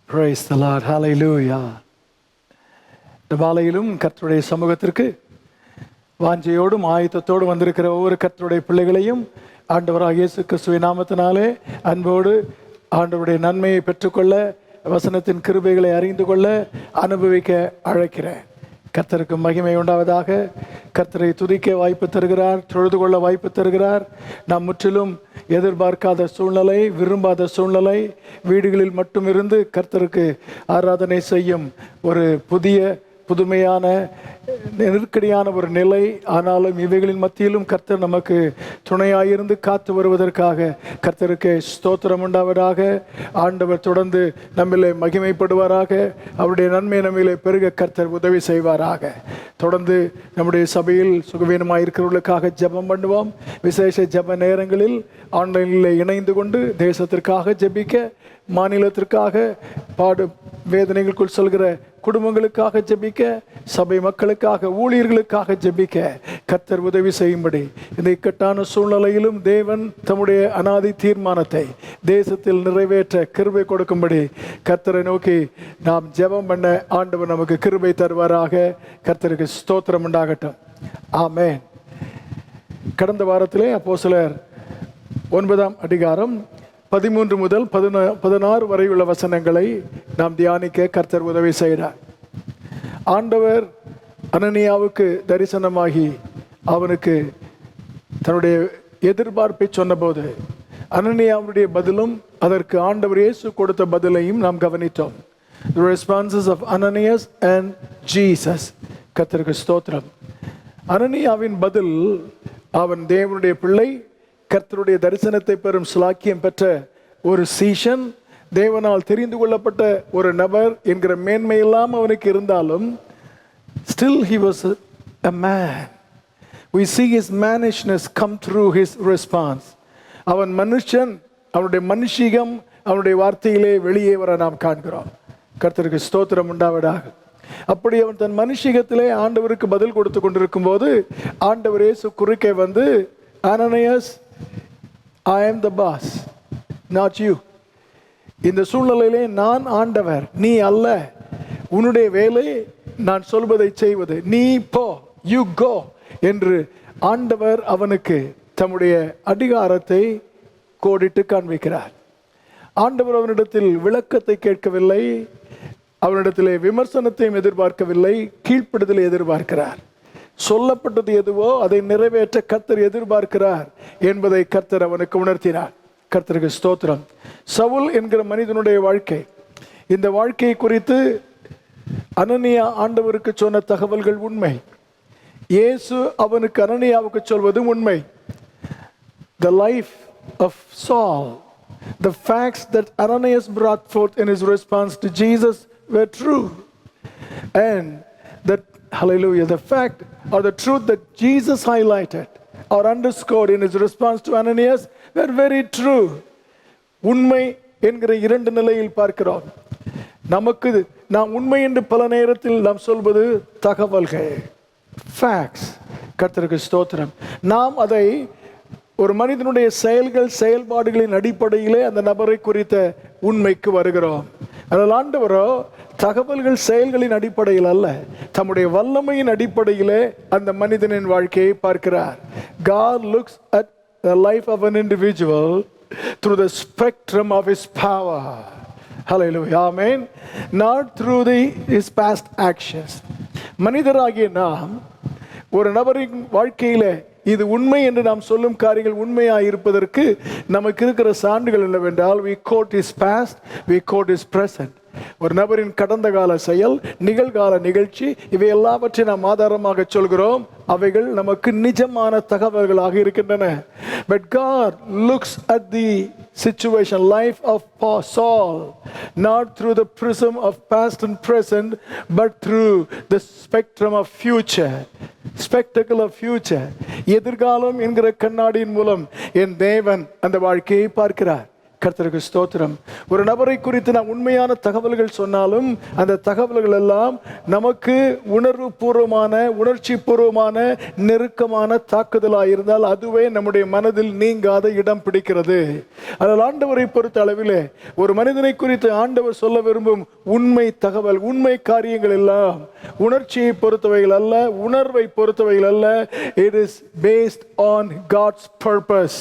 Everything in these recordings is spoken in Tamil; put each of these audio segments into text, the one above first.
Praise the Lord. Hallelujah. இந்த மாலையிலும் கர்த்தருடைய சமூகத்திற்கு வாஞ்சையோடும் ஆயத்தத்தோடும் வந்திருக்கிற ஒவ்வொரு கர்த்தருடைய பிள்ளைகளையும் ஆண்டவராகிய இயேசு கிறிஸ்துவின் நாமத்தினாலே அன்போடு ஆண்டவருடைய நன்மையை பெற்றுக்கொள்ள, வசனத்தின் கிருபைகளை அறிந்து கொள்ள, அனுபவிக்க அழைக்கிறேன். கர்த்தருக்கு மகிமை உண்டாவதாக. கர்த்தரை துதிக்க வாய்ப்பு தருகிறார், தொழுது கொள்ள வாய்ப்பு தருகிறார். நாம் முற்றிலும் எதிர்பார்க்காத சூழ்நிலை, விரும்பாத சூழ்நிலை, வீடுகளில் மட்டும் இருந்து கர்த்தருக்கு ஆராதனை செய்யும் ஒரு புதுமையான நெருக்கடியான ஒரு நிலை. ஆனாலும் இவைகளின் மத்தியிலும் கர்த்தர் நமக்கு துணையாயிருந்து காத்து வருவதற்காக கர்த்தருக்கு ஸ்தோத்திரம் உண்டாவதாக. ஆண்டவர் தொடர்ந்து நம்மிலே மகிமைப்படுவாராக. அவருடைய நன்மை நம்மிலே பெருக கர்த்தர் உதவி செய்வாராக. தொடர்ந்து நம்முடைய சபையில் சுகவீனமாக இருக்கிறவர்களுக்காக ஜெபம் பண்ணுவோம். விசேஷ ஜெப நேரங்களில் ஆன்லைனில் இணைந்து கொண்டு தேசத்திற்காக ஜெபிக்க, மாநிலத்திற்காக, வேதனைகளுக்குள் செல்கிற குடும்பங்களுக்காக ஜெபிக்க, சபை மக்களுக்காக, ஊழியர்களுக்காக ஜெபிக்க கர்த்தர் உதவி செய்யும்படி இந்த இக்கட்டான சூழ்நிலையிலும் தேவன் தம்முடைய அநாதி தீர்மானத்தை தேசத்தில் நிறைவேற்ற கிருபை கொடுக்கும்படி கர்த்தரை நோக்கி நாம் ஜெபம் பண்ண ஆண்டவர் நமக்கு கிருபை தருவாராக. கர்த்தருக்கு ஸ்தோத்திரம் உண்டாகட்டும். ஆமென். கடந்த வாரத்திலே அப்போஸ்தலர் 9ஆம் அதிகாரம் 13 முதல் 16 வரை உள்ள வசனங்களை நாம் தியானிக்க கர்த்தர் உதவி செய்கிறார். ஆண்டவர் அனனியாவுக்கு தரிசனமாகி அவனுக்கு தன்னுடைய எதிர்பார்ப்பை சொன்னபோது அனனியாவுடைய பதிலும் அதற்கு ஆண்டவர் இயேசு கொடுத்த பதிலையும் நாம் கவனித்தோம். The responses of Ananias and Jesus. கர்த்தருக்கு ஸ்தோத்திரம். அனனியாவின் பதில், அவன் தேவனுடைய பிள்ளை, கர்த்தருடைய தரிசனத்தை பெறும் ஸ்லாக்கியம் பெற்ற ஒரு சீஷன், தேவனால் தெரிந்து கொள்ளப்பட்ட ஒரு நபர் என்கிற மேன்மையெல்லாம் அவனுக்கு இருந்தாலும், still he was a man. We see his mannishness come through his response. அவன் மனுஷன், அவனுடைய மனுஷிகம் அவனுடைய வார்த்தையிலே வெளியே வர நாம் காண்கிறோம். கர்த்தருக்கு ஸ்தோத்திரம் உண்டாவதாக. அப்படி அவன் தன் மனுஷிகத்திலே ஆண்டவருக்கு பதில் கொடுத்து கொண்டிருக்கும் போது ஆண்டவர் இயேசு குறுக்கே வந்து, Ananias, I am the boss, not you. இந்த சூழ்நிலையிலே நான் ஆண்டவர், நீ அல்ல. உன்னுடைய வேலை நான் சொல்வதை செய்வது, நீ போ, you go என்று ஆண்டவர் அவனுக்கு தம்முடைய அதிகாரத்தை கோடிட்டு காண்பிக்கிறார். ஆண்டவர் அவனிடத்தில் விளக்கத்தை கேட்கவில்லை, அவனிடத்திலே விமர்சனத்தையும் எதிர்பார்க்கவில்லை, கீழ்ப்படுதலை எதிர்பார்க்கிறார். சொல்லப்பட்டது எதுவோ அதை நிறைவேற்ற கர்த்தர் எதிர்பார்க்கிறார் என்பதை கர்த்தர் அவனுக்கு உணர்த்தினார். கர்த்தருக்கு ஸ்தோத்திரம். சவுல் என்கிற மனிதனுடைய வாழ்க்கை, இந்த வாழ்க்கையை குறித்து அனனியா ஆண்டவருக்கு சொன்ன தகவல்கள் உண்மை. இயேசு அவனுக்கு அனனியாவுக்கு சொல்வது உண்மை. The life of Saul, the facts that Ananias brought forth in his response to Jesus were true, and that, hallelujah, the fact or the truth that Jesus highlighted or underscored in his response to Ananias were very true. உண்மை என்கிற இரண்டு நிலையில் பார்க்கிறோம். நமக்கு நாம் உண்மை என்று பல நேரத்தில் நாம் சொல்வது தகவல்கள், ஃபேக்ட்ஸ். கர்த்தருக்கு ஸ்தோத்திரம். நாம் அதை ஒரு மனிதனுடைய செயல்கள், செயல்பாடுகளின் அடிப்படையிலே அந்த நபரை குறித்த உண்மைக்கு வருகிறோம். அதனால் ஆண்டவரோ தகவல்கள், செயல்களின் அடிப்படையில் அல்ல, தம்முடைய வல்லமையின் அடிப்படையிலே அந்த மனிதனின் வாழ்க்கையை பார்க்கிறார். God looks at the life of an individual through the spectrum of his power. Hallelujah. Amen. Not through his past actions. மனிதராகிய நாம் ஒரு நபரின் வாழ்க்கையிலே இது உண்மை என்று நாம் சொல்லும் காரியங்கள் உண்மையாக இருப்பதற்கு நமக்கு இருக்கிற சான்றுகள் என்னவென்றால், we quote his past, we quote his present. ஒரு நபரின் கடந்த கால செயல், நிகழ்கால நிகழ்ச்சி, இவை எல்லாவற்றையும் நாம் ஆதாரமாக சொல்கிறோம். அவைகள் நமக்கு நிஜமான தகவல்களாக இருக்கின்றன. But God looks at the situation, life of Saul, not through the prism of past and present, but through the spectrum of future, spectacle of future. எதிர்காலம் என்கிற கண்ணாடியின் மூலம் என் தேவன் அந்த வாழ்க்கையை பார்க்கிறார். கர்த்தருக்கு ஸ்தோத்திரம். ஒரு நபரை குறித்து நாம் உண்மையான தகவல்கள் சொன்னாலும் அந்த தகவல்கள் எல்லாம் நமக்கு உணர்வு பூர்வமான, உணர்ச்சி பூர்வமான, நெருக்கமான தாக்குதலாக இருந்தால் அதுவே நம்முடைய மனதில் நீங்காத இடம் பிடிக்கிறது. அதனால் ஆண்டவரை பொறுத்த அளவிலே ஒரு மனிதனை குறித்து ஆண்டவர் சொல்ல விரும்பும் உண்மை தகவல், உண்மை காரியங்கள் எல்லாம் உணர்ச்சியை பொறுத்தவைகள் அல்ல, உணர்வை பொறுத்தவைகள் அல்ல. It is based on God's purpose.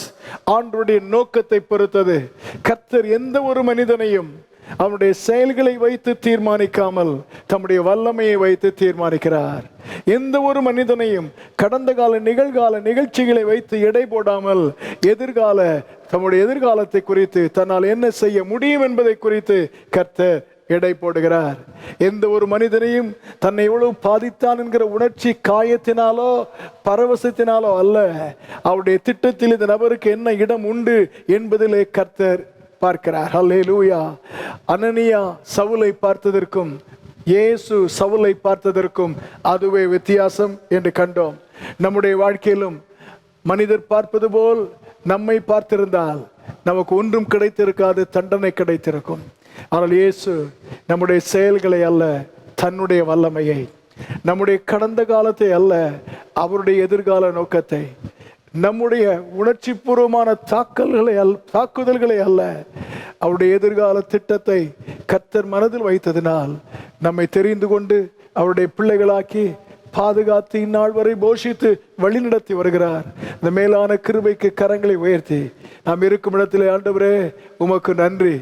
ஆண்டவருடைய நோக்கத்தை பொறுத்தது. கர்த்தர் எந்த ஒரு மனிதனையும் அவனுடைய செயல்களை வைத்து தீர்மானிக்காமல் தம்முடைய வல்லமையை வைத்து தீர்மானிக்கிறார். எந்த ஒரு மனிதனையும் கடந்த கால, நிகழ்கால நிகழ்ச்சிகளை வைத்து எடை போடாமல் தம்முடைய எதிர்காலத்தை குறித்து, தன்னால் என்ன செய்ய முடியும் என்பதை குறித்து கர்த்தர் எடை போடுகிறார். எந்த ஒரு மனிதனையும் தன்னை எவ்வளவு பாதித்தான் என்கிற உணர்ச்சி காயத்தினாலோ பரவசத்தினாலோ அல்ல, அவருடைய திட்டத்தில் இந்த நபருக்கு என்ன இடம் உண்டு என்பதிலே கர்த்தர் பார்க்கிறார். ஹல்லேலூயா. அனனியா சவுலை பார்த்ததற்கும் இயேசு சவுலை பார்த்ததற்கும் அதுவே வித்தியாசம் என்று கண்டோம். நம்முடைய வாழ்க்கையிலும் மனிதர் பார்ப்பது போல் நம்மை பார்த்திருந்தால் நமக்கு ஒன்றும் கிடைத்திருக்காது, தண்டனை கிடைத்திருக்கும். ஆனால் இயேசு நம்முடைய செயல்களை அல்ல, தன்னுடைய வல்லமையை, நம்முடைய கடந்த காலத்தை அல்ல, அவருடைய எதிர்கால நோக்கத்தை, நம்முடைய உணர்ச்சி பூர்வமான தாக்குதல்களை அல்ல, அவருடைய எதிர்கால திட்டத்தை கர்த்தர் மனதில் வைத்ததினால் நம்மை தெரிந்து கொண்டு அவருடைய பிள்ளைகளாக்கி பாதுகாத்து இந்நாள் வரை போஷித்து வழிநடத்தி வருகிறார். இந்த மேலான கிருபைக்கு கரங்களை உயர்த்தி நாம் இருக்கும் இடத்திலே, ஆண்டவரே உமக்கு நன்றி.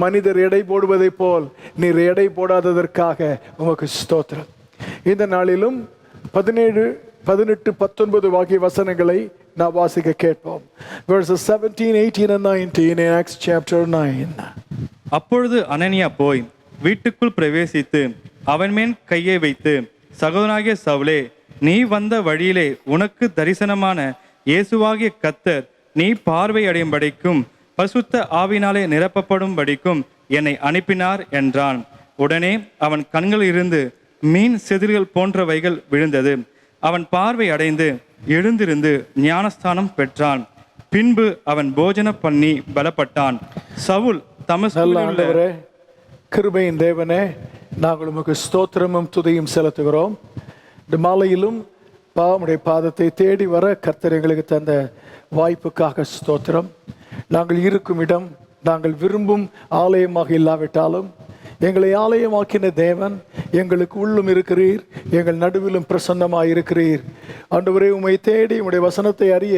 மனிதர் எடை போடுவதை போல் நீர் எடை போடாததற்காக உமக்கு ஸ்தோத்திரம். இந்த நாளிலும் 17, 18, 19 ஆகிய வசனங்களை நாம் வாசிக்க கேட்போம். Verses 17, 18 and 19 in Acts chapter 9. அப்பொழுது அனனியா போய் வீட்டுக்குள் பிரவேசித்து அவன் மேல் கையை வைத்து, சகோதரனாகிய சவுலே, நீ வந்த வழியிலே உனக்கு தரிசனமான இயேசுவாகிய கர்த்தர் நீ பார்வை அடையும்படிக்கும் பரிசுத்த ஆவினாலே நிரப்பப்படும்படிக்கும் என்னை அனுப்பினார் என்றான். உடனே அவன் கண்களில் இருந்து மீன் செதில்கள் போன்றவைகள் விழுந்தது. அவன் பார்வை அடைந்து எழுந்திருந்து ஞானஸ்தானம் பெற்றான். பின்பு அவன் போஜன பண்ணி பலப்பட்டான். சவுல் தமஸ்குவிலே, கிருபையின் தேவனே, நாங்கள் உமக்கு ஸ்தோத்திரமும் துதியும் செலுத்துகிறோம். இந்த மாலையிலும் உம்முடைய பாதத்தை தேடி வர கர்த்தர் எங்களுக்கு தந்த வாய்ப்புக்காக ஸ்தோத்திரம். நாங்கள் இருக்கும் இடம் நாங்கள் விரும்பும் ஆலயமாக இல்லாவிட்டாலும் எங்களை ஆலயமாக்கின தேவன் எங்களுக்கு உள்ளும் இருக்கிறீர், எங்கள் நடுவிலும் பிரசன்னமாக இருக்கிறீர். ஆண்டவரே, உம்மை தேடி உம்முடைய வசனத்தை அறிய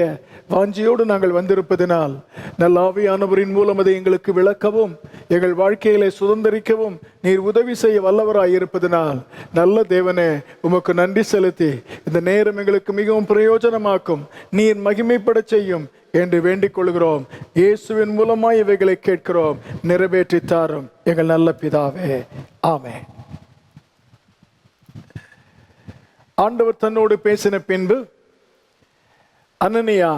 வாஞ்சியோடு நாங்கள் வந்திருப்பதினால் நல்ல ஆவியானவரின் மூலம் அதை எங்களுக்கு விளக்கவும் எங்கள் வாழ்க்கையிலே சுதந்திரிக்கவும் நீர் உதவி செய்ய வல்லவராய் இருப்பதினால் நல்ல தேவனே உமக்கு நன்றி செலுத்தி இந்த நேரம் எங்களுக்கு மிகவும் பிரயோஜனமாக்கும், நீர் மகிமைப்பட செய்யும் என்று வேண்டிக் கொள்கிறோம். இயேசுவின் மூலமாய் இவைகளை கேட்கிறோம், நிறைவேற்றி தாரும் எங்கள் நல்ல பிதாவே, ஆமென். ஆண்டவர் தன்னோடு பேசின பின்பு அனனியா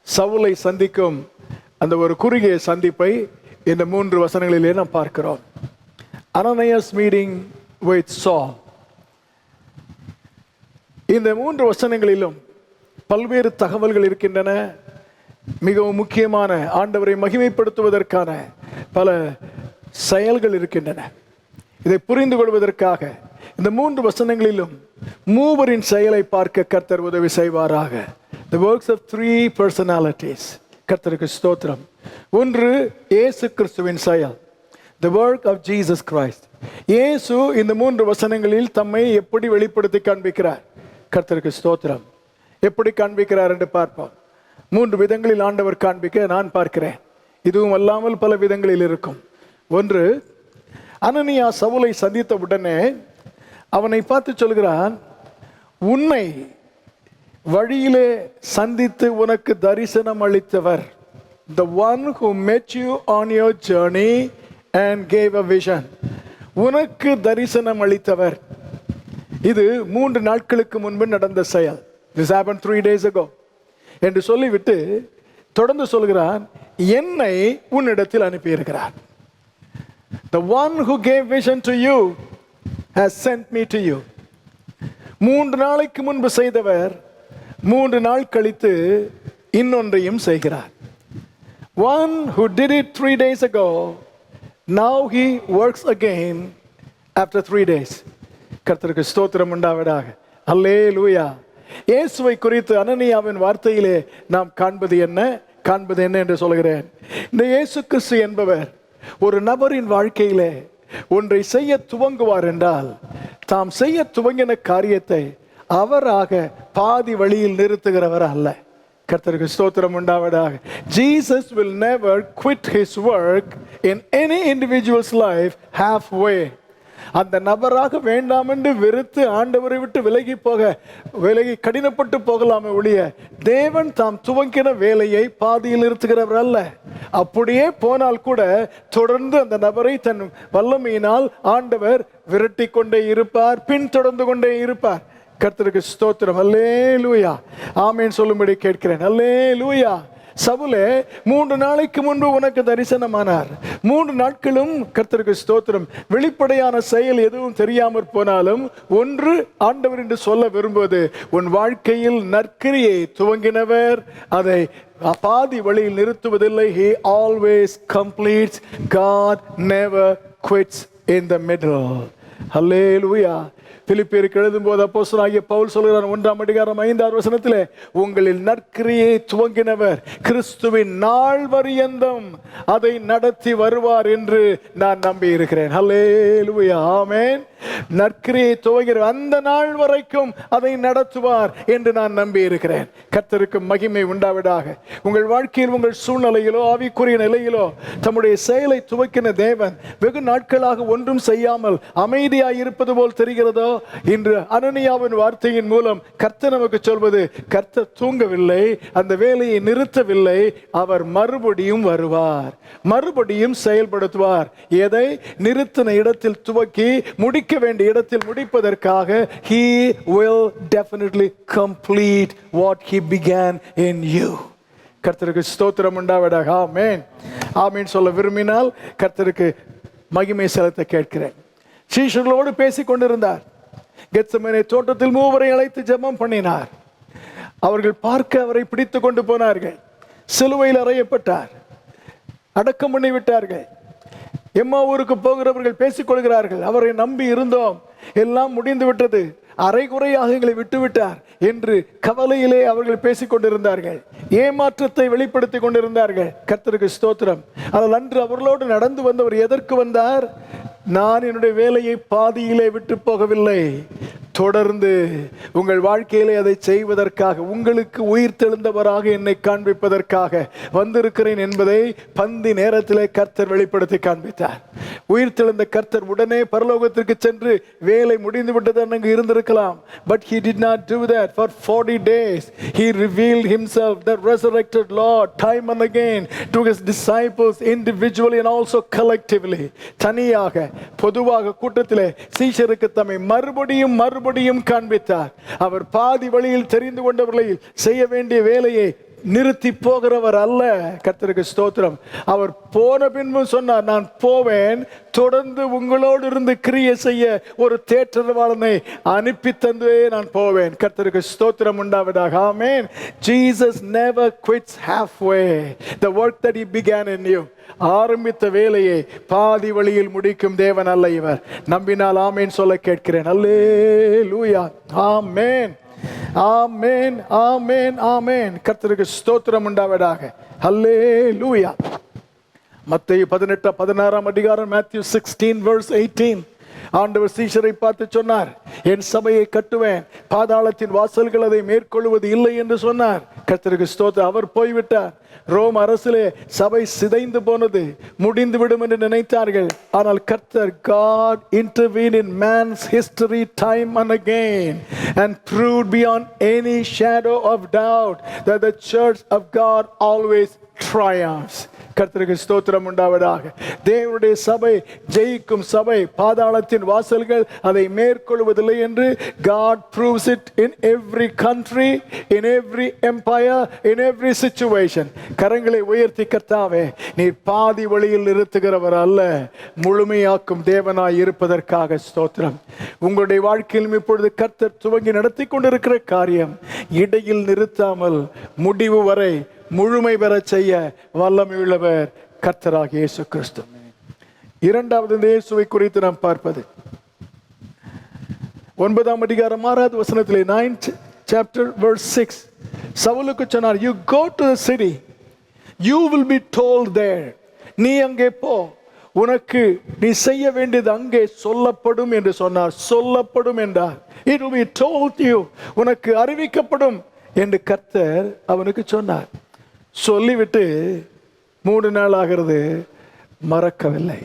சவுலை சந்திக்கும் அந்த ஒரு குறுகிய சந்திப்பை இந்த 3 வசனங்களிலே நாம் பார்க்கிறோம். Ananias meeting with Saul. இந்த 3 வசனங்களிலும் பல்வேறு தகவல்கள் இருக்கின்றன. மிகவும் முக்கியமான ஆண்டவரை மகிமைப்படுத்துவதற்கான பல செயல்கள் இருக்கின்றன. இதை புரிந்து கொள்வதற்காக இந்த 3 வசனங்களிலும் மூவரின் செயலை பார்க்க கர்த்தர் உதவி செய்வாராக. The works of 3 personalities. கர்த்தருக்கு ஸ்தோத்திரம். ஒன்று இயேசு கிறிஸ்துவின் செயல், the work of Jesus Christ. இயேசு இந்த 3 வசனங்களில் தம்மை எப்படி வெளிப்படுத்தி காண்பிக்கிறார்? கர்த்தருக்கு ஸ்தோத்திரம். எப்படி காண்பிக்கிறார் என்று பார்ப்போம். 3 விதங்களில் ஆண்டவர் காண்பிக்க நான் பார்க்கிறேன். இதுவும் அல்லாமல் பல விதங்களில் இருக்கும். ஒன்று, அனனியா சவுலை சந்தித்த உடனே அவனை பார்த்து சொல்கிறான், உன்னை வழியிலே சந்தித்து உனக்கு தரிசனம் அளித்தவர், the one who met you on your journey and gave a vision. உனக்கு தரிசனம் அளித்தவர். இது 3 நாட்களுக்கு முன்பு நடந்த செயல். This happened 3 days ago என்று சொல்லிவிட்டு தொடர்ந்து சொல்கிறான், என்னை உன்னிடத்தில் அனுப்பியிருக்கிறார். The one who gave vision to you has sent me to you. 3 நாளைக்கு முன்பு செய்தவர் 3 நாள் கழித்து இன்னொன்றையும் செய்கிறார். One who did it 3 days ago, now he works again after 3 days. கர்த்தருக்கு ஸ்தோத்திரம் உண்டாவதாக. அல்லேலூயா. இயேசுவை குறித்து அனனியாவின் வார்த்தையிலே நாம் காண்பது என்ன என்று சொல்கிறேன். இந்த இயேசு கிறிஸ்து என்பவர் ஒரு நபரின் வாழ்க்கையிலே ஒன்றை செய்ய துவங்குவார் என்றால் தாம் செய்ய துவங்கின காரியத்தை அவராக பாதி வழியில் நிறுத்துகிறவர் அல்ல. கர்த்தருக்கு ஸ்தோத்திரம் உண்டாவதாக. Jesus will never quit his work in any individual's life halfway. அந்த நபராக வேண்டாம் என்று வெறுத்து ஆண்டவரை விட்டு விலகி கடினப்பட்டு போகலாமே ஒழிய தேவன் தாம் துவங்கின வேலையை பாதியில் நிறுத்துகிறவர் அல்ல. அப்படியே போனால் கூட தொடர்ந்து அந்த நபரை தன் வல்லமையினால் ஆண்டவர் விரட்டி கொண்டே இருப்பார், பின்தொடர்ந்து கொண்டே இருப்பார். கர்த்தருக்கு ஸ்தோத்திரம். அல்லேலூயா. ஆமென் சொல்லும்படி கேட்கிறேன். அல்லேலூயா. சவுலே 3 நாளைக்கு முன்பு உனக்கு தரிசனமானார். 3 நாட்களும் கர்த்தருக்கு ஸ்தோத்திரம் வெளிப்படையான செயல் எதுவும் தெரியாமற் போனாலும் ஒன்று ஆண்டவர் என்று சொல்ல விரும்புவது, உன் வாழ்க்கையில் நற்கிரியை துவங்கினவர் அதை பாதி வழியில் நிறுத்துவதில்லை. He always completes. God never quits in the middle. Hallelujah. பிலிப்பியருக்கு எழுதும் போது அப்போஸ்தலனாகிய பவுல் சொல்கிறார் 1ஆம் அதிகாரம் 5ஆம் வசனத்திலே, உங்களில் நற்கிரியை துவங்கினவர் கிறிஸ்துவின் நாள் பரியந்தம் அதை நடத்தி வருவார் என்று நான் நம்பி இருக்கிறேன். ஹல்லேலூயா. ஆமென். நற்கிரியை துவங்கிற அந்த நாள் வரைக்கும் அதை நடத்துவார் என்று நான் நம்பி இருக்கிறேன். கர்த்தருக்கு மகிமை உண்டாவதாக. உங்கள் வாழ்க்கையில் உங்கள் சூழ்நிலையிலோ ஆவிக்குரிய நிலையிலோ தம்முடைய செயலை துவக்கின தேவன் வெகு நாட்களாக ஒன்றும் செய்யாமல் அமைதியாய் இருப்பது போல் தெரிகிறதோ, இன்று அனனியாவின் வார்த்தையின் மூலம் கர்த்தர் நமக்கு சொல்வது, கர்த்தர் தூங்கவில்லை, அந்த வேலையை நிறுத்தவில்லை, அவர் மறுபடியும் வருவார், மறுபடியும் செயல்படுத்துவார். எதை நிறுத்தின இடத்தில் துவக்கி முடிக்க வேண்டிய இடத்தில் முடிப்பதற்காக he will definitely complete what he began in you. கர்த்தருக்கு ஸ்தோத்திரம் உண்டாவதாக. ஆமென். ஆமென் சொல்ல விரும்பினால் கர்த்தருக்கு மகிமை செலுத்த கேட்கிறேன். சீஷர்களோடு பேசிக் கொண்டிருந்தார். கெத்செமனே தோட்டத்தில் 3 அழைத்து ஜெபம் பண்ணினார். அவர்கள் பார்க்க அவரை பிடித்து கொண்டு போனார்கள். சிலுவையில் அறையப்பட்டார், அடக்கம் பண்ணி விட்டார்கள். எம்மாவூருக்கு போகிறவர்கள் பேசிக் கொள்கிறார்கள், அவரை நம்பி இருந்தோம், எல்லாம் முடிந்து விட்டது, அரைகுறையாக எங்களை விட்டுவிட்டார் என்று கவலையிலே அவர்கள் பேசிக் கொண்டிருந்தார்கள். ஏமாற்றத்தை வெளிப்படுத்தி கொண்டிருந்தார்கள். கர்த்தருக்கு ஸ்தோத்திரம். ஆனால் அன்று அவர்களோடு நடந்து வந்தவர் எதற்கு வந்தார்? நான் என்னுடைய வேலையை பாதியிலே விட்டு போகவில்லை, தொடர்ந்து உங்கள் வாழ்க்கையிலே அதை செய்வதற்காக, உங்களுக்கு உயிர் தெழுந்தவராக என்னை காண்பிப்பதற்காக வந்திருக்கிறேன் என்பதை பந்தி நேரத்திலே கர்த்தர் வெளிப்படுத்தி காண்பித்தார். உயிர் தெழுந்த கர்த்தர் உடனே பரலோகத்திற்கு சென்று வேலை முடிந்து விட்டது அங்கு இருந்திருக்கலாம். But he did not do that. For 40 days he revealed himself, the resurrected Lord, time and again to his disciples individually and also collectively. தனியாக பொதுவாக கூட்டத்திலே சீஷருக்கு தம்மை மறுபடியும் காண்பித்தார். அவர் பாதி வழியில் தெரிந்து கொண்டவர்களை செய்ய வேண்டிய வேலையை நிறுத்தி போகிறவர் அல்ல. கர்த்தருக்கு ஸ்தோத்திரம். அவர் போன பின்பும் சொன்னார், நான் போவேன், தொடர்ந்து உங்களோடு இருந்து கிரியை செய்ய ஒரு தேற்றரவாளனை அனுப்பி தந்தே நான் போவேன். கர்த்தருக்கு ஸ்தோத்திரம் உண்டாவதாக. ஆமென். Jesus never quits halfway. The work that he began in you, ஆரம்பித்த வேலையை பாதி வழியில் முடிக்கும் தேவன் அல்ல இவர். நம்பினால் ஆமென் சொல்ல கேட்கிறேன். அல்லேலூயா. ஆமென். ஆமென். ஆமென். ஆமென். கர்த்தருக்கு ஸ்தோத்திரம் உண்டாவதாக. ஹல்லேலூயா. மத்தேயு 18:16 அதிகாரம், Matthew 16:18, ஆண்டவர் சீஷரை பார்த்து சொன்னார், என் சபையை கட்டுவேன், பாதாளத்தின் வாசல்கள் அதை மேற்கொள்வது இல்லை என்று சொன்னார். கர்த்தருக்கு ஸ்தோத்திரம். அவர் போய்விட்டார். ரோம் அரசிலே சபை சிதைந்து போனது, முடிந்து விடும் என்று நினைத்தார்கள். ஆனால் கர்த்தர், God intervened in man's history time and again and proved beyond any shadow of doubt that the church of God always triumphs. கர்த்தருக்கு ஸ்தோத்திரம் உண்டாவதாக. தேவனுடைய சபை ஜெயிக்கும் சபை, பாதாளத்தின் வாசல்கள் அதை மேற்கொள்வதில்லை என்று God proves it in every country, in every empire, in every situation. கரங்களை உயர்த்தி, கர்த்தாவே, நீ பாதி வழியில் நிறுத்துகிறவர் அல்ல, முழுமையாக்கும் தேவனாய் இருப்பதற்காக ஸ்தோத்திரம். உங்களுடைய வாழ்க்கையிலும் இப்பொழுது கர்த்தர் துவங்கி நடத்தி கொண்டிருக்கிற காரியம் இடையில் நிறுத்தாமல் முடிவு வரை முழுமை பெற செய்ய வல்லமையுள்ளவர் கர்த்தராகிய இயேசு கிறிஸ்து. இரண்டாவது இந்த இயேசுவை குறித்து நாம் பார்ப்பது 9ஆம் அதிகாரம் 6வது வசனத்திலே 9th chapter verse 6 சவுலுக்கு சொன்னார், you go to the city, you will be told there. நீ அங்கே போ, உனக்கு நீ செய்ய வேண்டியது அங்கே சொல்லப்படும் என்று சொன்னார். சொல்லப்படும் என்றார். it will be told you, உனக்கு அறிவிக்கப்படும் என்று கர்த்தர் அவனுக்கு சொன்னார். சொல்லிவிட்டு 3 நாள் ஆகிறது, மறக்கவில்லை.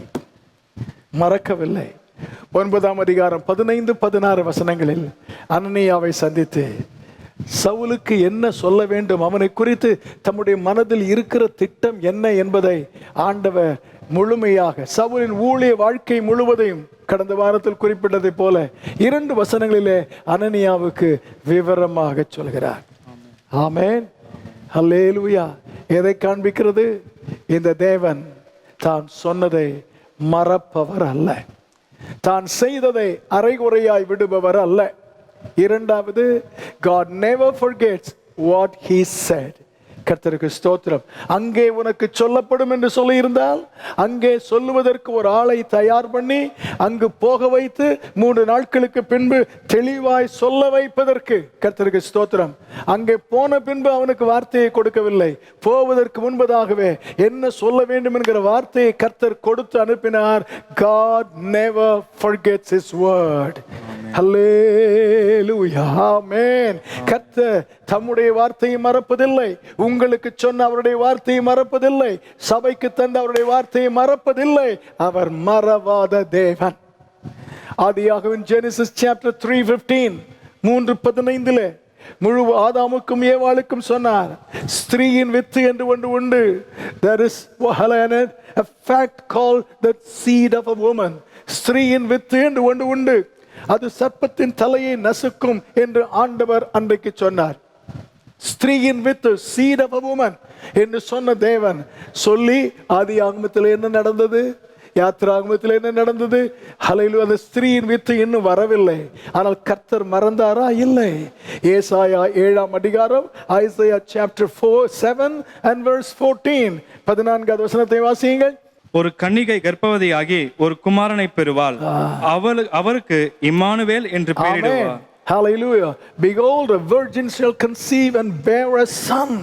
9ஆம் அதிகாரம் 15-16 வசனங்களில் அனனியாவை சந்தித்து சவுலுக்கு என்ன சொல்ல வேண்டும், அவனை குறித்து தம்முடைய மனதில் இருக்கிற திட்டம் என்ன என்பதை ஆண்டவர் முழுமையாக சவுலின் ஊழிய வாழ்க்கை முழுவதையும் கடந்த வாரத்தில் குறிப்பிட்டதை போல 2 வசனங்களிலே அனனியாவுக்கு விவரமாக சொல்கிறார். ஆமென், ஹல்லேலூயா. எதை காண்பிக்கிறது? இந்த தேவன் தான் சொன்னதை மறப்பவர் அல்ல, தான் செய்ததை அரைகுறையாய் விடுபவர் அல்ல. இரண்டாவது, God never forgets what he said. கர்த்தருக்கு ஸ்தோத்திரம். அங்கே உனக்கு சொல்லப்படும் என்று சொல்லி இருந்தால் அங்கே சொல்லுவதற்கு ஒரு ஆளை தயார் பண்ணி அங்கு போக வைத்து 3 நாட்களுக்கு பின்பு தெளிவாய் சொல்ல வைப்பதற்கு கர்த்தருக்கு ஸ்தோத்திரம். அங்கே போன பின்பு அவனுக்கு வார்த்தையை கொடுக்கவில்லை, போவதற்கு முன்பதாகவே என்ன சொல்ல வேண்டும் என்கிற வார்த்தையை கர்த்தர் கொடுத்து அனுப்பினார். God never forgets his word. ஹல்லேலூயா, ஆமென். கர்த்தர் தம்முடைய வார்த்தையை மறப்பதில்லை, உங்களுக்கு சொன்ன அவருடைய வார்த்தையை மறப்பதில்லை, சபைக்கு தந்த அவருடைய வார்த்தையை மறப்பதில்லை. அவர் மறவாத தேவன். ஆதியாகமம் Genesis chapter 3:15 3:15 முழு ஆதாமுக்கும் ஏவாளுக்கும் சொன்னார், ஸ்திரீயின் வித்து என்று ஒன்று உண்டு. There is a fact called the seed of a woman. ஸ்திரீயின் வித்து என்று ஒன்று உண்டு, அது சர்ப்பத்தின் தலையை நசுக்கும் என்று ஆண்டவர் அன்றைக்கு சொன்னார். ஸ்திரீயின் with, seed of a woman என்று சொன்ன தேவன் சொல்லி ஆதியாகமத்தில் என்ன நடந்தது, யாத்திராகமத்தில் என்ன நடந்தது? ஹல்லேலூயா. அந்த ஸ்திரீயின் வித்து இன்னும் வரவில்லை. ஆனால் கர்த்தர் மறந்தாரா? இல்லை. ஏசாயா 7ஆம் அதிகாரம் ஐசையா chapter 7 and verse 14 14வது வசனத்தை வாசியுங்கள். ஒரு கன்னிகை கர்ப்பவதியாகி ஒரு குமாரனை பெறுவாள், அவருக்கு இம்மானுவேல் என்று பெயரிடுவார். Hallelujah. Behold, a virgin shall conceive and bear a son.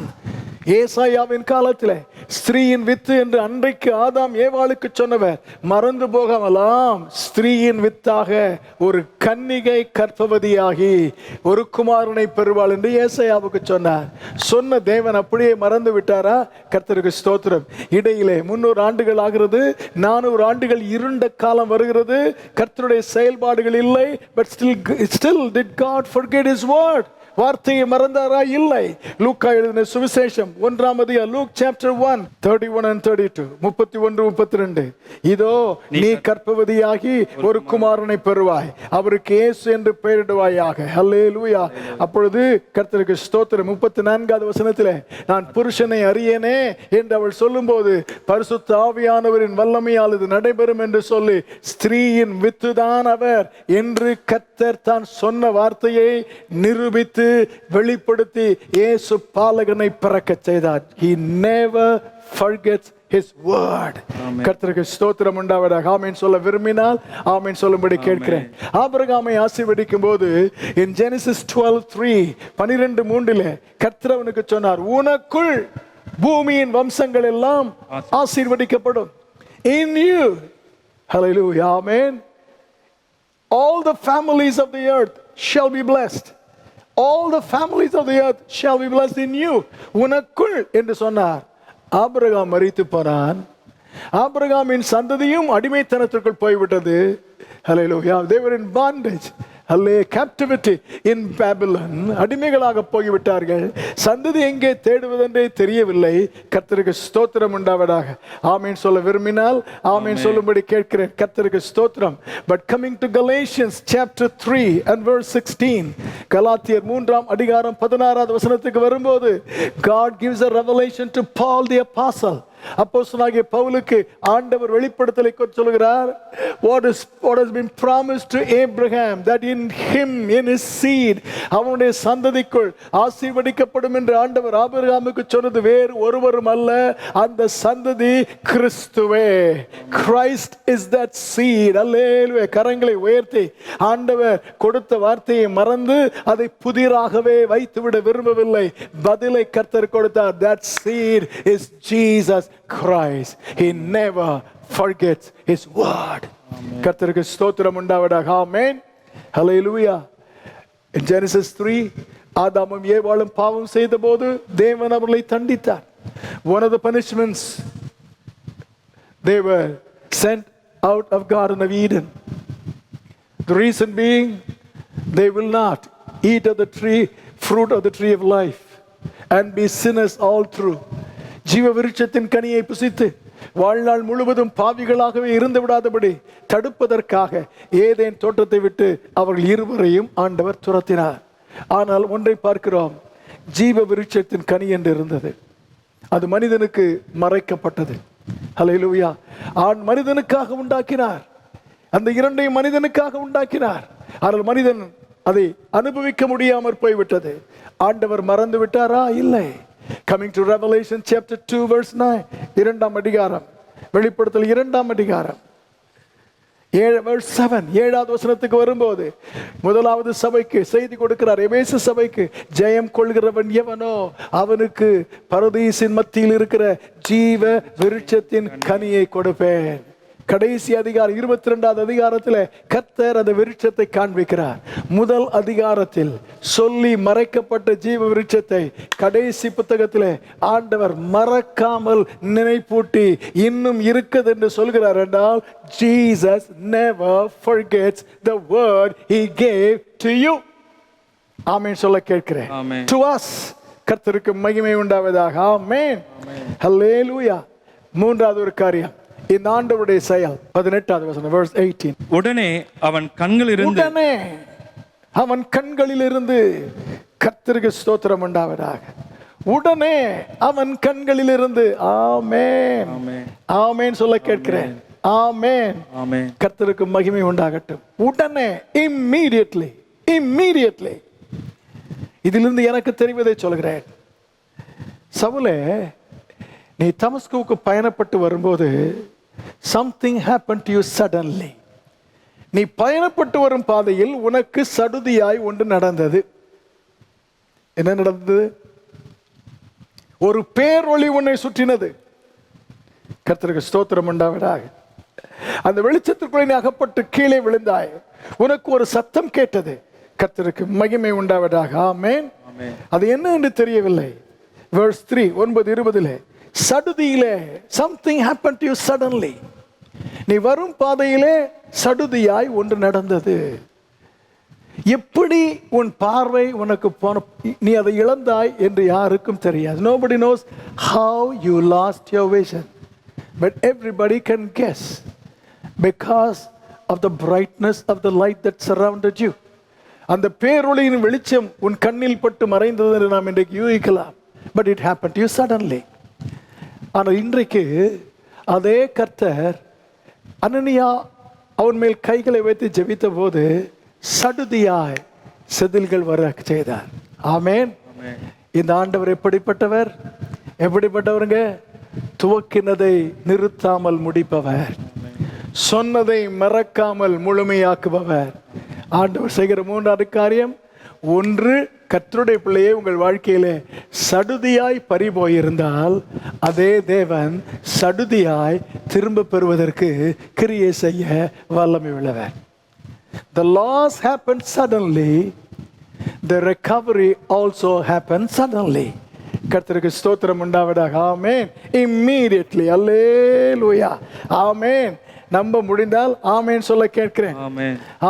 ஏசாயாவின் காலத்திலே ஸ்திரீயின் வித்து என்று அன்றைக்கு ஆதாம் ஏவாளுக்கு சொன்னவர் மறந்து போகாமலாம், ஸ்திரீயின் வித்தாக ஒரு கன்னிகை கர்ப்பவதியாகி ஒரு குமாரனை பெறுவாள் என்று ஏசாயாவுக்கு சொன்னார். சொன்ன தேவன் அப்படியே மறந்து விட்டாரா? கர்த்தருக்கு ஸ்தோத்திரம். இடையிலே 300 ஆண்டுகள் ஆகிறது, 400 ஆண்டுகள் இருண்ட காலம் வருகிறது, கர்த்தருடைய செயல்பாடுகள் இல்லை. But still did God forget his word? வார்த்தையை மறந்தாரா? இல்லை. லூக்கா எழுதின சுவிசேஷம் 1ஆம் அதிகாரம் Luke chapter 1 31 and 32 31-32 இதோ நீ கர்ப்பவதியாகி ஒரு குமாரனை பெறுவாய், அவருக்கு இயேசு என்று பெயரிடுவாயாக. ஹல்லேலூயா. அப்பொழுது கர்த்தருக்கு ஸ்தோத்திரம். 34வது வசனத்திலே நான் புருஷனை அறியேனே என்று அவள் சொல்லும்போது பரிசுத்த ஆவியானவரின் வல்லமையால் இது நடைபெறும் என்று சொல்லி ஸ்திரீயின் வித்துதான் அவர் என்று கர்த்தர் தான் சொன்ன வார்த்தையை நிரூபித்து வெளிப்படுத்தி இயேசு பாலகனை பிறக்க செய்தார். He never forgets his word. கர்த்தருக்கு ஸ்தோத்திரம் உண்டாவதாக. ஆமென் சொல்ல விரும்பினால் ஆமென் சொல்லும்படி கேட்கிறேன். ஆபிரகாமை ஆசீர்வதிக்கும் போது in Genesis 12:3 12:3 கர்த்தர் அவனுக்கு சொன்னார், உனக்குள் பூமியின் வம்சங்கள் எல்லாம் ஆசீர்வதிக்கப்படும். In you, hallelujah, amen, all the families of the earth shall be blessed. All the families of the earth shall be blessed in you. உனக்குள் என்று சொன்னார். ஆபிரகாம் மரித்து போனான். ஆபிரகாமின் சந்ததியும் அடிமைத்தனத்திற்குள் போய்விட்டது. Hallelujah. They were in bondage. Captivity in Babylon. அடிமைகளாக போய்விட்டார்கள். சந்ததி எங்கே தேடுவதென்றே தெரியவில்லை. கர்த்தருக்கு ஸ்தோத்திரம் உண்டாவதாக. ஆமென் சொல்ல விரும்பினால் ஆமென் சொல்லும்படி கேட்கிறேன். கர்த்தருக்கு ஸ்தோத்திரம். But coming to Galatians chapter 3 and verse 16 கலாத்தியர் 3ஆம் அதிகாரம் 16வது வசனத்துக்கு வரும்போது God gives a revelation to Paul the apostle. அப்போஸ்தலனாகிய பவுலுக்கு ஆண்டவர் வெளிப்படுத்தலை சொல்கிறார், what has been promised to Abraham, that in him, in his seed, அவனுடைய சந்ததிக்குள் ஆசீர்வதிக்கப்படும் என்று ஆண்டவர் ஆபிரகாமுக்கு சொன்னது வேறு ஒருவரும் அல்ல, அந்த சந்ததி கிறிஸ்துவே. Christ is that seed. அல்லேலூயா. கரங்களை உயர்த்தி ஆண்டவர் கொடுத்த வார்த்தையை மறந்து அதை புதிராகவே வைத்துவிட விரும்பவில்லை. பதிலை கர்த்தர் கொடுத்தார். That seed is Jesus Christ. He never forgets his word. கர்த்தருக்கு ஸ்தோத்திரம் உண்டாவதாக. ஆமென். Hallelujah. In Genesis 3, ஆதாமும் ஏவாளும் பாவம் செய்தபோது தேவன் அவர்களை தண்டித்தார். One of the punishments, they were sent out of Garden of Eden. The reason being, they will not eat of the fruit of the tree of life and be sinners all through. ஜீவ விருட்சத்தின் கனியை புசித்து வாழ்நாள் முழுவதும் பாவிகளாகவே இருந்து விடாதபடி தடுப்பதற்காக ஏதேன் தோட்டத்தை விட்டு அவர்கள் இருவரையும் ஆண்டவர் துரத்தினார். ஆனால் ஒன்றை பார்க்கிறோம், ஜீவ விருட்சத்தின் கனி என்று இருந்தது, அது மனிதனுக்கு மறைக்கப்பட்டது. ஹல்லேலூயா. ஆண் மனிதனுக்காக உண்டாக்கினார், அந்த இரண்டையும் மனிதனுக்காக உண்டாக்கினார். ஆனால் மனிதன் அதை அனுபவிக்க முடியாமற் போய்விட்டது. ஆண்டவர் மறந்து விட்டாரா? இல்லை. Coming to Revelation chapter 2 verse 9, இரண்டாம் அதிகாரம், வெளிப்படுத்தல் இரண்டாம் அதிகாரம் 7வது வசனத்துக்கு வரும்போது முதலாவது சபைக்கு செய்தி கொடுக்கிறார். எபேசு சபைக்கு, ஜெயம் கொள்கிறவன் எவனோ அவனுக்கு பரதீசின் மத்தியில் இருக்கிற ஜீவ விருட்சத்தின் கனியை கொடுப்பேன். கடைசி அதிகாரம் 22வது அதிகாரத்தில் கர்த்தர் அந்த விருட்சத்தை காண்பிக்கிறார். முதல் அதிகாரத்தில் சொல்லி மறைக்கப்பட்ட ஜீவ விருட்சத்தை கடைசி புத்தகத்தில் ஆண்டவர் மறக்காமல் நினைப்பூட்டி இன்னும் இருக்குது என்று சொல்கிறார். என்றால் Jesus never forgets the word he gave to you. ஆமென் சொல்ல கேட்கிறேன். To us. கர்த்தருக்கு மகிமை உண்டாவதாக. ஆமென். ஹல்லேலூயா. மூன்றாவது ஒரு காரியம், இந்த ஆண்டவருடைய செயல். 18வது வசனம், verse 18. உடனே அவன் கண்களிலிருந்து கர்த்தருக்கு ஸ்தோத்திரம் உண்டாவதாக. உடனே அவன் கண்களிலிருந்து. ஆமென். ஆமென் சொல்ல கேட்கிறேன். ஆமென். கர்த்தருக்கு மகிமை உண்டாகட்டும். உடனே, immediately. இதிலிருந்து எனக்கு தெரிவதை சொல்கிறேன். சவுலே, நீ தமஸ்குவுக்கு பயணப்பட்டு வரும்போது something happened to you suddenly. நீ பயணப்பட்டு வரும் பாதையில் உனக்கு சடுதியாய் ஒன்று நடந்தது. என்ன நடந்தது? ஒரு பேரொளி உன்னை சுற்றினது. கர்த்தருக்கு ஸ்தோத்திரம் உண்டாவதாக. அந்த வெளிச்சத்திற்குள்ளே நீ அகப்பட்டு கீழே விழுந்தாய். உனக்கு ஒரு சத்தம் கேட்டது. கர்த்தருக்கு மகிமை உண்டாவதாக. ஆமென். அது என்ன என்று தெரியவில்லை. verse 3, 9:20 சடுதியிலே, something happened to you suddenly. நீ வரும் பாதையிலே சடுதியாய் ஒன்று நடந்தது. எப்படி உன் பார்வை உனக்கு போன, நீ அதை இழந்தாய் என்று யாருக்கும் தெரியாது. Nobody knows how you lost your vision, but everybody can guess because of the brightness of the light that surrounded you. அந்த பேரொளியின் வெளிச்சம் உன் கண்ணில் பட்டு மறைந்தது என்று நாம் இன்றைக்கு யூகிக்கலாம். But it happened to you suddenly. ஆனால் இன்றைக்கு அதே கர்த்தர் அனனியா அவன் மேல் கைகளை வைத்து ஜெபித்த போது சடுதியாய் செதில்கள் வர செய்தார். ஆமென். இந்த ஆண்டவர் எப்படிப்பட்டவருங்க? துவக்கினதை நிறுத்தாமல் முடிப்பவர், சொன்னதை மறக்காமல் முழுமையாக்குபவர். ஆண்டவர் செய்கிற மூன்றாவது காரியம், ஒன்று, கர்த்தருடைய பிள்ளையே, உங்கள் வாழ்க்கையிலே சடுதியாய் பறிபோயிருந்தால் அதே தேவன் சடுதியாய் திரும்ப பெறுவதற்கு கிரியை செய்ய வல்லமை உள்ளவர். The loss happened suddenly, the recovery also happened suddenly. கர்த்தருக்கு ஸ்தோத்திரம் உண்டாவதாக. ஆமென். Immediately. அல்லேலூயா. ஆமென். நம்ப முடிந்தால் ஆமென் சொல்ல கேட்கிறேன்.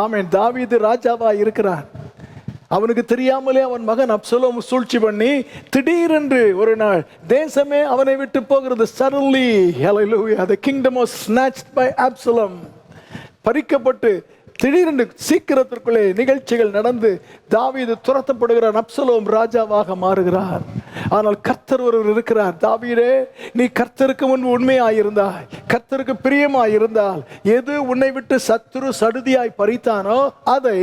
ஆமென். தாவீது ராஜாவா இருக்கிறான். அவனுக்கு தெரியாமலே அவன் மகன் அப்சலோம் சூழ்ச்சி பண்ணி திடீரென்று ஒரு நாள் தேசமே அவனை விட்டு போகிறது. Suddenly, hallelujah, the kingdom was snatched by Absalom. பறிக்கப்பட்டு திடீரென்று சீக்கிரத்திற்குள்ளே நிகழ்ச்சிகள் நடந்து தாவீது துரத்தப்படுகிறார். அப்சலோம் ராஜாவாக மாறுகிறார். ஆனால் கர்த்தர் ஒருவர் இருக்கிறார். தாவீதே, நீ கர்த்தருக்கு முன்பு உண்மையாயிருந்தாய், கர்த்தருக்கு பிரியமாயிருந்தால் எது உன்னை விட்டு சத்துரு சடுதியாய் பறித்தானோ அதை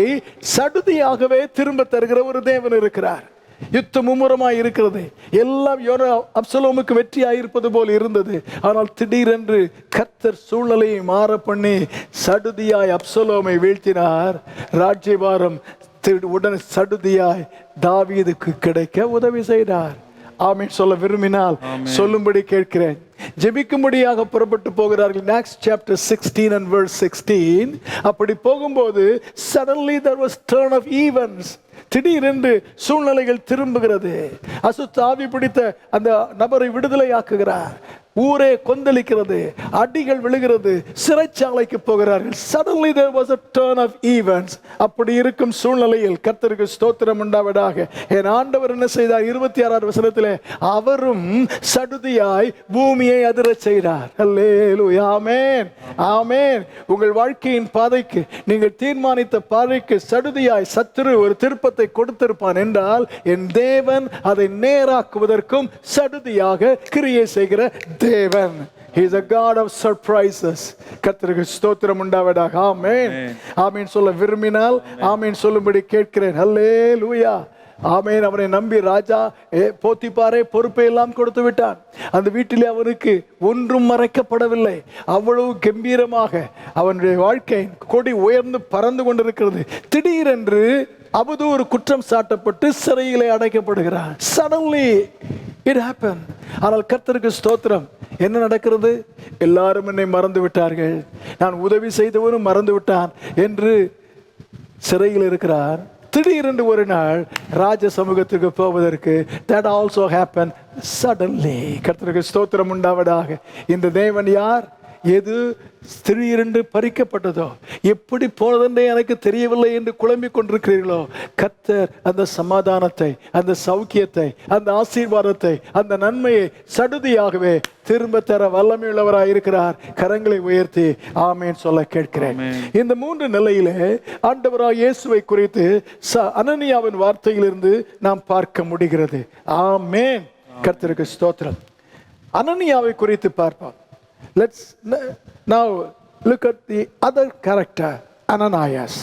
சடுதியாகவே திரும்ப தருகிற ஒரு தேவன் இருக்கிறார். யுத்தம் மும்முரமாய் இருக்கிறது. எல்லாம் அப்சலோமுக்கு வெற்றியாயிருப்பது போல் இருந்தது. ஆனால் திடீரென்று கர்த்தர் சூழ்நிலையை மாற பண்ணி சடுதியாய் அப்சலோமை வீழ்த்தினார். ராஜ்யபாரம் உடனே சடுதியாய் தாவீதுக்கு கிடைக்க உதவி செய்தார். ஆமென் சொல்ல விரும்பினால் சொல்லும்படி கேட்கிறேன். ஜெபிக்கும்படியாக புறப்பட்டு போகிறார்கள். Acts chapter 16 and verse 16. அப்படி போகும்போது suddenly there was turn of events. திடீரென்று சூழ்நிலைகள் திரும்புகிறது. அசுத்த ஆவி பிடித்த அந்த நபரை விடுதலை ஆக்குகிறார். ஊரே கொந்தளிக்கிறது, அடிகள் விழுகிறது, சிறைச்சாலைக்கு போகிறார்கள். Suddenly there was a turn of events. அப்படி இருக்கும் சூழ்நிலையில் கர்த்தருக்கு ஸ்தோத்திரம் உண்டாவதாக. என் ஆண்டவர் என்ன செய்தார்? 26வது வசனத்திலே அவரும் சடுதியாய் பூமியை அதிரச் செய்தார். அல்லேலூயா, ஆமென், ஆமென். உங்கள் வாழ்க்கையின் பாதைக்கு, நீங்கள் தீர்மானித்த பாதைக்கு சடுதியாய் சத்துரு ஒரு திருப்பத்தை கொடுத்திருப்பான் என்றால் என் தேவன் அதை நேராக்குவதற்கும் சடுதியாக கிரியை செய்கிற தேவன். He is a God of surprises. கர்த்தருக்கு ஸ்தோத்திரம் உண்டாவதாக. ஆமென், ஆமென் சொல்ல விரும்பினால் ஆமென் சொல்லும்படி கேட்கிறேன். ஹல்லேலூயா, ஆமென். அவனை நம்பி ராஜா போத்திபாரே பொறுப்பை எல்லாம் கொடுத்து விட்டான். அந்த வீட்டிலே அவனுக்கு ஒன்றும் மறைக்கப்படவில்லை. அவ்வளவு கம்பீரமாக அவனுடைய வாழ்க்கை கொடி உயர்ந்து பறந்து கொண்டிருக்கிறது. திடீரென்று அவதூறு குற்றம் சாட்டப்பட்டு சிறையிலே அடைக்கப்படுகிறான். Suddenly it happened. ஆனால் கர்த்தருக்கு ஸ்தோத்திரம். என்ன நடக்கிறது? எல்லாரும் என்னை மறந்து விட்டார்கள், நான் உதவி செய்தவனும் மறந்து விட்டான் என்று சிறையில் இருக்கிறார். திடீரென்று ஒரு நாள் ராஜ சமூகத்துக்கு போவதற்கு that also happened suddenly. கர்த்தருக்கு ஸ்தோத்திரம் உண்டாவதாக. இந்த தேவன் யார்? எது திடீரென்று பறிக்கப்பட்டதோ, எப்படி போனதென்றே எனக்கு தெரியவில்லை என்று குழம்பிக் கொண்டிருக்கிறீர்களோ, கர்த்தர் அந்த சமாதானத்தை, அந்த சௌக்கியத்தை, அந்த ஆசீர்வாதத்தை, அந்த நன்மையை சடுதியாகவே திரும்ப தர வல்லமையுள்ளவராய் இருக்கிறார். கரங்களை உயர்த்தி ஆமென் சொல்ல கேட்கிறேன். இந்த 3 நிலையிலே ஆண்டவராய் இயேசுவை குறித்து அனனியாவின் வார்த்தையிலிருந்து நாம் பார்க்க முடிகிறது. ஆமென், கர்த்தருக்கு ஸ்தோத்திரம். அனனியாவை குறித்து பார்ப்போம். Let's now look at the other character, Ananias.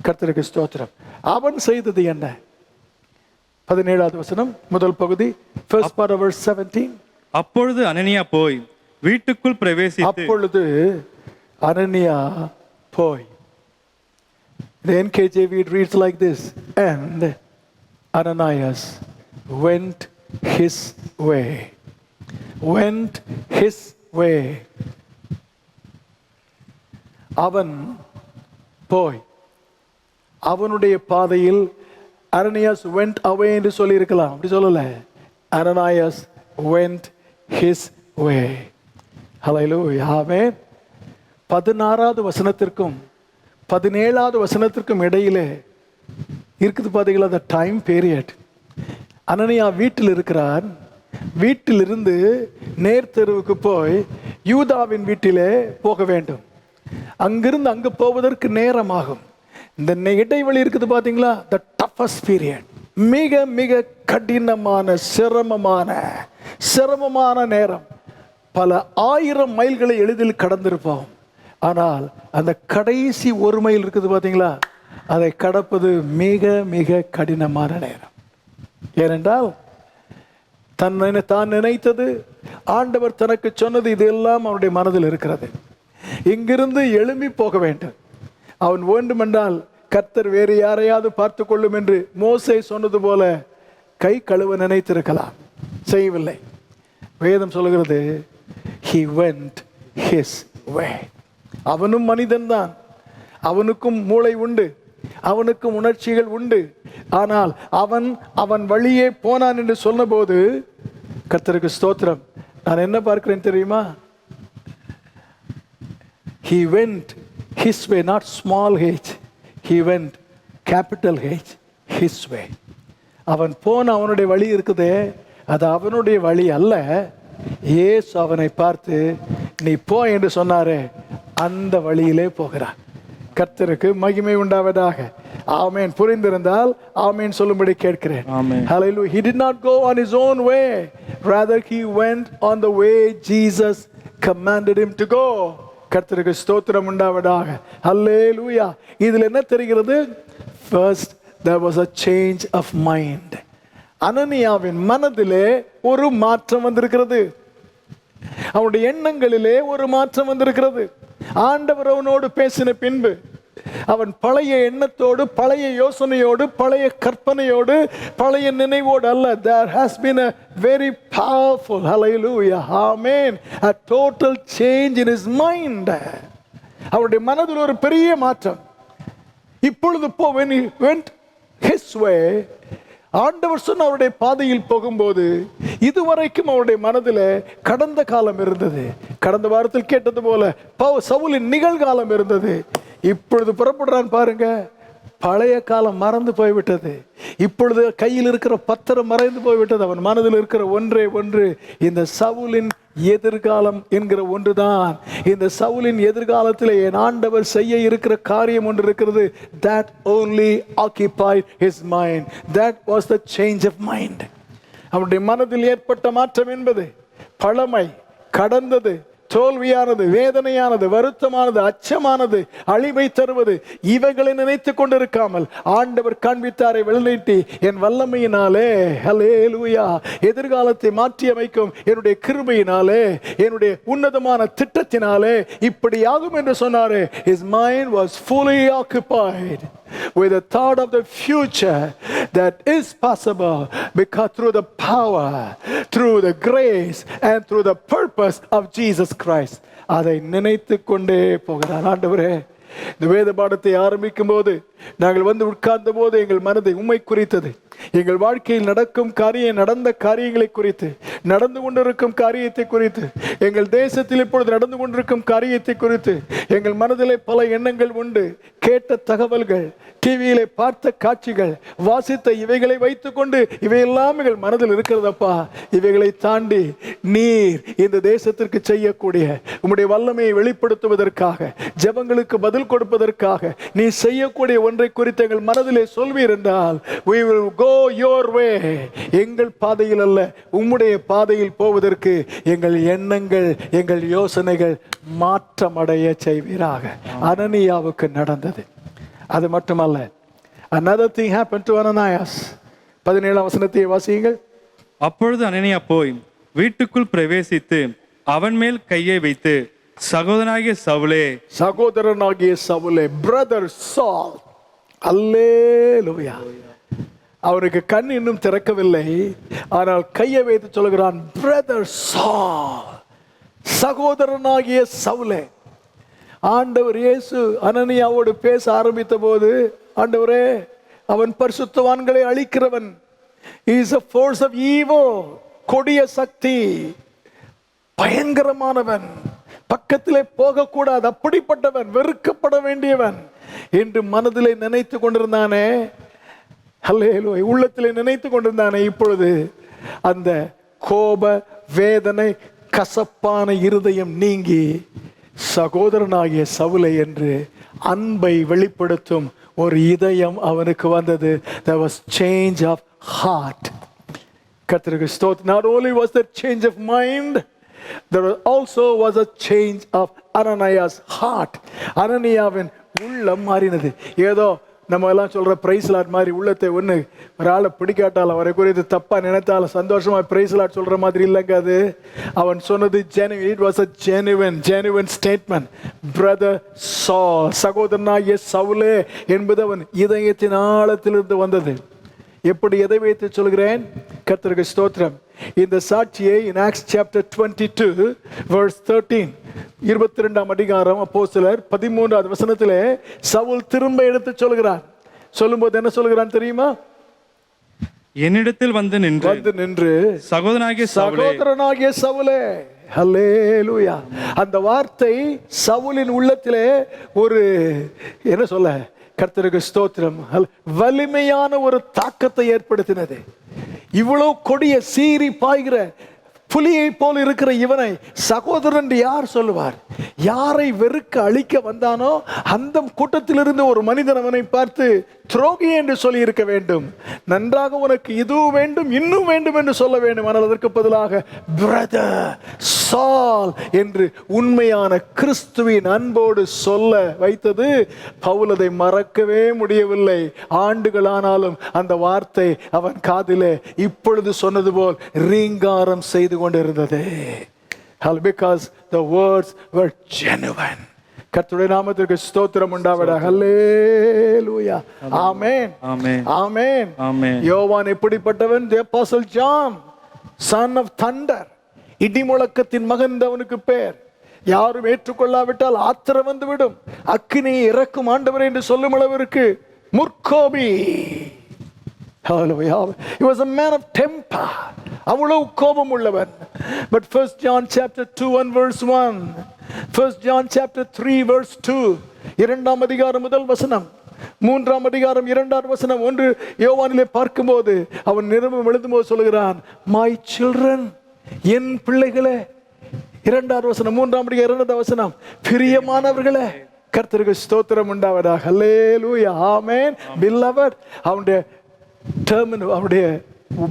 கர்த்தருக்கு ஸ்தோத்திரம். அவன் செய்தது என்ன? 17வது வசனம் முதல் பகுதி, first part of verse 17. அப்பொழுது அனனியா போய் வீட்டுக்குள் பிரவேசித்து. அப்பொழுது அனனியா போய். The NKJV it reads like this: and Ananias went his way. Went his way. அவன் போய் அவனுடைய பாதையில். அனனியாஸ் went away என்று சொல்லி இருக்கலாம், அப்படி சொல்லல. Ananias went his way. Hallelujah, ஆமென். 16வது வசனத்திற்கும் 17வது வசனத்திற்கும் இடையிலே இருக்குது பாத்தீங்களா, அந்த டைம் பீரியட். அனனியா வீட்டில் இருக்கிறான். வீட்டிலிருந்து நேர்த்தெருவுக்கு போய் யூதாவின் வீட்டிலே போக வேண்டும். அங்கிருந்து அங்கு போவதற்கு நேரமாகும். இந்த இடைவெளி இருக்குது பாத்தீங்களா, the toughest period. மிக மிக கடினமான சிரமமான நேரம். பல 1000 மைல்களை எளிதில் கடந்திருப்போம். ஆனால் அந்த கடைசி 1 மைல் இருக்குது பாத்தீங்களா, அதை கடப்பது மிக மிக கடினமான நேரம். ஏனென்றால் தான் நினைத்தது, ஆண்டவர் தனக்கு சொன்னது, இதெல்லாம் அவனுடைய மனதில் இருக்கிறது. இங்கிருந்து எழும்பி போக வேண்டும். அவன் வேண்டுமென்றால் கர்த்தர் வேறு யாரையாவது பார்த்து கொள்ளும் என்று மோசே சொன்னது போல கை கழுவ நினைத்திருக்கலாம், செய்யவில்லை. வேதம் சொல்கிறது he went his way. அவனும் மனிதன்தான், அவனுக்கும் மூளை உண்டு, அவனுக்கும் உணர்ச்சிகள் உண்டு. ஆனால் அவன் வழியே போனான் என்று சொன்னபோது கர்த்தருக்கு ஸ்தோத்திரம். நான் என்ன பார்க்கிறேன் தெரியுமா? he went his way, not small h. he went capital H, his way. அவன் போன அவனுடைய வழி இருக்குதே, அது அவனுடைய வழி அல்ல. இயேசு அவனை பார்த்து நீ போ என்று சொன்னாரே, அந்த வழியிலே போகிறான். கர்த்தருக்கு மகிமை உண்டாவதாக. ஆமென். புரிந்திருந்தால் ஆமென் சொல்லும்படி கேட்கிறேன். Amen. Hallelujah. He did not go on his own way, rather he went on the way Jesus commanded him to go. கர்த்தருக்கு ஸ்தோத்திரம் உண்டாவதாக. ஹல்லேலூயா. இதில் என்ன தெரிகிறது? First there was a change of mind. அனனியாவின் மனதிலே ஒரு மாற்றம் வந்திருக்கிறது. அவனுடைய எண்ணங்களிலே ஒரு மாற்றம் வந்திருக்கிறது. ஆண்டவர் அவனோடு பேசின பின்பு அவன் பழைய எண்ணத்தோடு, பழைய யோசனையோடு, பழைய கற்பனையோடு, பழைய நினைவோடு அல்ல. There has been a very powerful, hallelujah, amen, a total change in his mind. அவருடைய மனதில் ஒரு பெரிய மாற்றம். இப்பொழுது when he went his way, ஆண்டவர் சொன்ன அவருடைய பாதையில் போகும்போது இதுவரைக்கும் அவருடைய மனதில் கடந்த காலம் இருந்தது. கடந்த வாரத்தில் கேட்டது போல சவுலின் நிகழ்காலம் இருந்தது. இப்பொழுது புறப்படுறான் பாருங்க, பழைய காலம் மறந்து போய்விட்டது. இப்பொழுது கையில் இருக்கிற பத்திரம் மறைந்து போய்விட்டது. அவன் மனதில் இருக்கிற ஒன்றே ஒன்று, இந்த சவுலின் எதிர்காலம் என்கிற ஒன்றுதான். இந்த சவுலின் எதிர்காலத்தில் என் ஆண்டவர் செய்ய இருக்கிற காரியம் ஒன்று இருக்கிறது. That only occupied his mind. That was the change of mind. அவனுடைய மனதில் ஏற்பட்ட மாற்றம் என்பது பழமை, கடந்தது, தோல்வியானது, வேதனையானது, வருத்தமானது, அச்சமானது, அழிவை தருவது, இவைகளை நினைத்து கொண்டிருக்காமல் ஆண்டவர் காண்பித்தாரை வெளிநீட்டி என் வல்லமையினாலே, ஹல்லேலூயா, எதிர்காலத்தை மாற்றி அமைக்கும் என்னுடைய கிருபையினாலே, என்னுடைய உன்னதமான திட்டத்தினாலே இப்படியாகும் என்று சொன்னாரே. His mind was fully occupied with the thought of the future that is possible because through the power, through the grace and through the purpose of Jesus Christ. அதை நினைத்து கொண்டே போகிறார். ஆண்டவரே, இந்த வேத பாடத்தை ஆரம்பிக்கும் போது நாங்கள் வந்து உட்கார்ந்த போது எங்கள் மனதை உம்மை குறித்தது, எங்கள் வாழ்க்கையில் நடந்த காரியங்களை குறித்து, நடந்து கொண்டிருக்கும் காரியத்தை குறித்து, எங்கள் தேசத்தில் இப்பொழுது நடந்து கொண்டிருக்கும் காரியத்தை குறித்து எங்கள் மனதிலே பல எண்ணங்கள் உண்டு. கேட்ட தகவல்கள், டிவியிலே பார்த்த காட்சிகள், வாசித்த இவைகளை வைத்துக்கொண்டு இவையெல்லாம் எங்கள் மனதில் இருக்கிறதப்பா. இவைகளை தாண்டி நீர் இந்த தேசத்திற்கு செய்யக்கூடிய உம்முடைய வல்லமையை வெளிப்படுத்துவதற்காக, ஜெபங்களுக்கு பதில் கொடுப்பதற்காக நீ செய்யக்கூடிய ஒன்றை குறித்து எங்கள் மனதிலே சொல்வீர் என்றால் we will go your way. எங்கள் பாதையில் அல்ல, உம்முடைய பாதையில் போவதற்கு எங்கள் எண்ணங்கள், எங்கள் யோசனைகள் மாற்றமடைய செய்வீராக. அனனியாவுக்கு நடந்தது. அது மட்டுமல்ல, another thing happened to Ananias. 17ஆம் வசனத்தை வாசியுங்கள். அப்பொழுது அனனியா போய் வீட்டுக்குள் பிரவேசித்து அவன் மேல் கையை வைத்து, சகோதரனாகிய சவுலே, பிரதர் சால், அல்லேலூயா. அவருக்கு கண் இன்னும் திறக்கவில்லை, ஆனால் கையை வைத்து சொல்கிறான், பிரதர் சால், சகோதரனாகிய சவுலே. ஆண்டவர் இயேசு அனனியாவோடு பேச ஆரம்பித்த போது, ஆண்டவரே, அவன் பரிசுத்தவான்களை அழிக்கிறவன், he is a force of evil, கொடிய சக்தி, பயங்கரமானவன், பக்கத்திலே போகக்கூடாது, அப்படிப்பட்டவன், வெறுக்கப்பட வேண்டியவன் என்று மனதிலே நினைத்து கொண்டிருந்தானே, ஹல்லேலூயா, உள்ளத்திலே நினைத்து கொண்டிருந்தானே. இப்பொழுது அந்த கோப, வேதனை, கசப்பான இருதயம் நீங்கி சகோதரனாகிய சவுலை என்று அன்பை வெளிப்படுத்தும் ஒரு இதயம் அவனுக்கு வந்தது. There was change of heart. கர்த்தருக்கு ஸ்தோத்திரம். Not only was there change of mind, there also was a change of Ananias' heart. அனனியாவின் உள்ளம் மாறினது. ஏதோ நம்ம எல்லாம் சொல்ற பிரைஸ் லாட் மாதிரி உள்ளத்தை ஒன்று ஒரு ஆளை பிடிக்காட்டால், அவரை குறித்து தப்பா நினைத்தாலும் சந்தோஷமா பிரைஸ் லாட் சொல்ற மாதிரி இல்லைங்க. அது அவன் சொன்னது genuine. It was a genuine statement. Brother Saul, சகோதரனாகிய சவுலே என்பது அவன் இதயத்தின் ஆழத்திலிருந்து வந்தது. எப்படி, எதை வைத்து சொல்கிறேன்? கர்த்தருக்கு ஸ்தோத்திரம். இந்த சாட்சியை in Acts chapter 22 verse 13, 22ஆம் அதிகாரம் அப்போஸ்தலர் 13ஆவது வசனத்திலே சவுல் திரும்ப எடுத்து சொல்கிறான். சொல்லும்போது என்ன சொல்கிறான் தெரியுமா? என்னிடத்தில் வந்து நின்று சகோதரனாகிய சவுலே. ஹல்லேலூயா. அந்த வார்த்தை சவுலின் உள்ளத்திலே ஒரு என்ன சொல்ல, கர்த்தருக்கு ஸ்தோத்திரம், வலிமையான ஒரு தாக்கத்தை ஏற்படுத்தினது. இவ்வளவு கொடிய சீறி பாய்கிற புலியை போல் இருக்கிற இவனை சகோதரன் யார் சொல்லுவார்? யாரை வெறுக்க அழிக்க வந்தானோ அந்த கூட்டத்திலிருந்து ஒரு மனிதன் அவனை பார்த்து துரோகி என்று சொல்லி இருக்க வேண்டும். நன்றாக உனக்கு இதுவும் வேண்டும் இன்னும் வேண்டும் என்று சொல்ல வேண்டும். ஆனால் அதற்கு பதிலாக பிரதர் சால் என்று உண்மையான கிறிஸ்துவின் அன்போடு சொல்ல வைத்தது பவுல் அதை மறக்கவே முடியவில்லை. ஆண்டுகளானாலும் அந்த வார்த்தை அவன் காதிலே இப்பொழுது சொன்னது போல் ரீங்காரம் செய்து கொண்டிருந்தது. Because the words were genuine. கர்த்தருடைய நாமத்திற்கு ஸ்தோத்திரம் உண்டாவதாக. ஹல்லேலூயா. ஆமென். ஆமென். ஆமென். ஆமென். யோவான் எப்படிப்பட்டவன்? The apostle John, son of thunder. இடி முழக்கத்தின் மகன் அவனுக்கு பேர். யாரும் ஏற்றுக்கொள்ளாவிட்டால் ஆத்திரம் வந்துவிடும், அக்கினியை இறக்கும் ஆண்டவர் என்று சொல்லும் அளவிற்கு முற்கோபி. Hallelujah. He was a man of temper. அவ்வளவு கோபம் உள்ளவன். But 1 John chapter 2 and verse 1, 1 John chapter 3 verse 2, இரண்டாம் அதிகாரம் முதல் வசனம், மூன்றாம் அதிகாரம் இரண்டாம் வசனம், ஒன்று யோவானிலே பார்க்கும்போது அவன் நிருபம் எழுதும்போது சொல்கிறான், my children, என் பிள்ளைகளே. இரண்டாம் வசனம், மூன்றாம் அதிகாரம் இரண்டாம் வசனம், பிரியமானவர்களே. கர்த்தருக்கு ஸ்தோத்திரம் உண்டாவதாக. ஹல்லேலூயா. ஆமென். beloved. அவனுடைய டெர்மின், அவனுடைய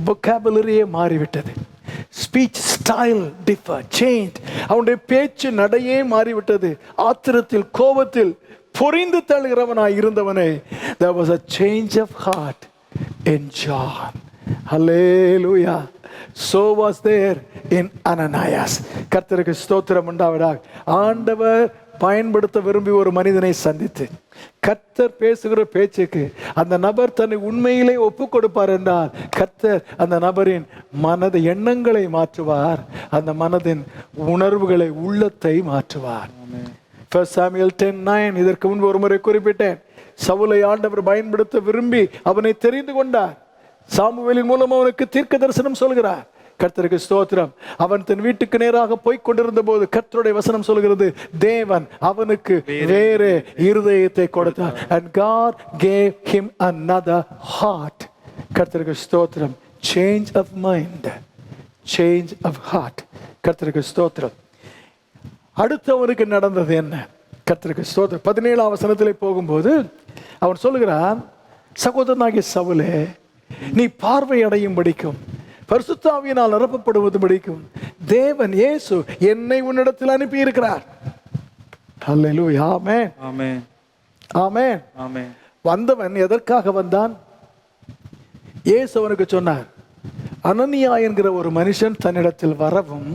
vocabulary மாறிவிட்டது. Speech style differ change. அவனுடைய பேச்சு நடையே மாறிவிட்டது. ஆத்திரத்தில் கோபத்தில் பொறிந்து தள்ளுகிறவனாய் இருந்தவனே, there was a change of heart in John. Hallelujah. So was there in Ananias. கர்த்தருக்கு ஸ்தோத்திரம் உண்டாவதாக. ஆண்டவர் பயன்படுத்த விரும்பி ஒரு மனிதனை சந்தித்து கர்த்தர் பேசுகிற பேச்சுக்கு அந்த நபர் தன்னை உண்மையிலே ஒப்பு கொடுப்பார் என்றால் கர்த்தர் அந்த நபரின் மனது எண்ணங்களை மாற்றுவார், அந்த மனதின் உணர்வுகளை, உள்ளத்தை மாற்றுவார். 1 Samuel 10:9 இதற்கு முன்பு ஒரு முறை குறிப்பிட்டேன். சவுலை ஆண்டவர் பயன்படுத்த விரும்பி அவனை தெரிந்து கொண்டார். சாமுவேலின் மூலம் அவனுக்கு தீர்க்க தரிசனம் சொல்கிறார். கர்த்தருக்கு ஸ்தோத்திரம். அவன் தன் வீட்டுக்கு நேராக போய் கொண்டிருந்த போது கர்த்தருடைய வசனம் சொல்கிறது, தேவன் அவனுக்கு வேறு இருதயத்தை கொடுத்தார். And God gave him another heart. கர்த்தருக்கு ஸ்தோத்திரம். Change of mind, change of heart. கர்த்தருக்கு ஸ்தோத்திரம். அடுத்து அவனுக்கு நடந்தது என்ன? கர்த்தருக்கு ஸ்தோத்திரம். 17ஆம் வசனத்திலே போகும்போது அவன் சொல்கிறான், சகோதரனாகிய சவுலே, நீ பார்வை அடையும் படிக்கும், பரிசுத்த ஆவியினால் நிரப்பப்படுவது படிக்கும், தேவன் இயேசு என்னை உன்னிடத்தில் அனுப்பி இருக்கிறார். ஹல்லேலூயா. ஆமென். ஆமென். ஆமென். ஆமென். வந்தவன் எதற்காக வந்தான்? இயேசு அவனுக்கு சொன்னார், அனனியா என்கிற ஒரு மனுஷன் தன்னிடத்தில் வரவும்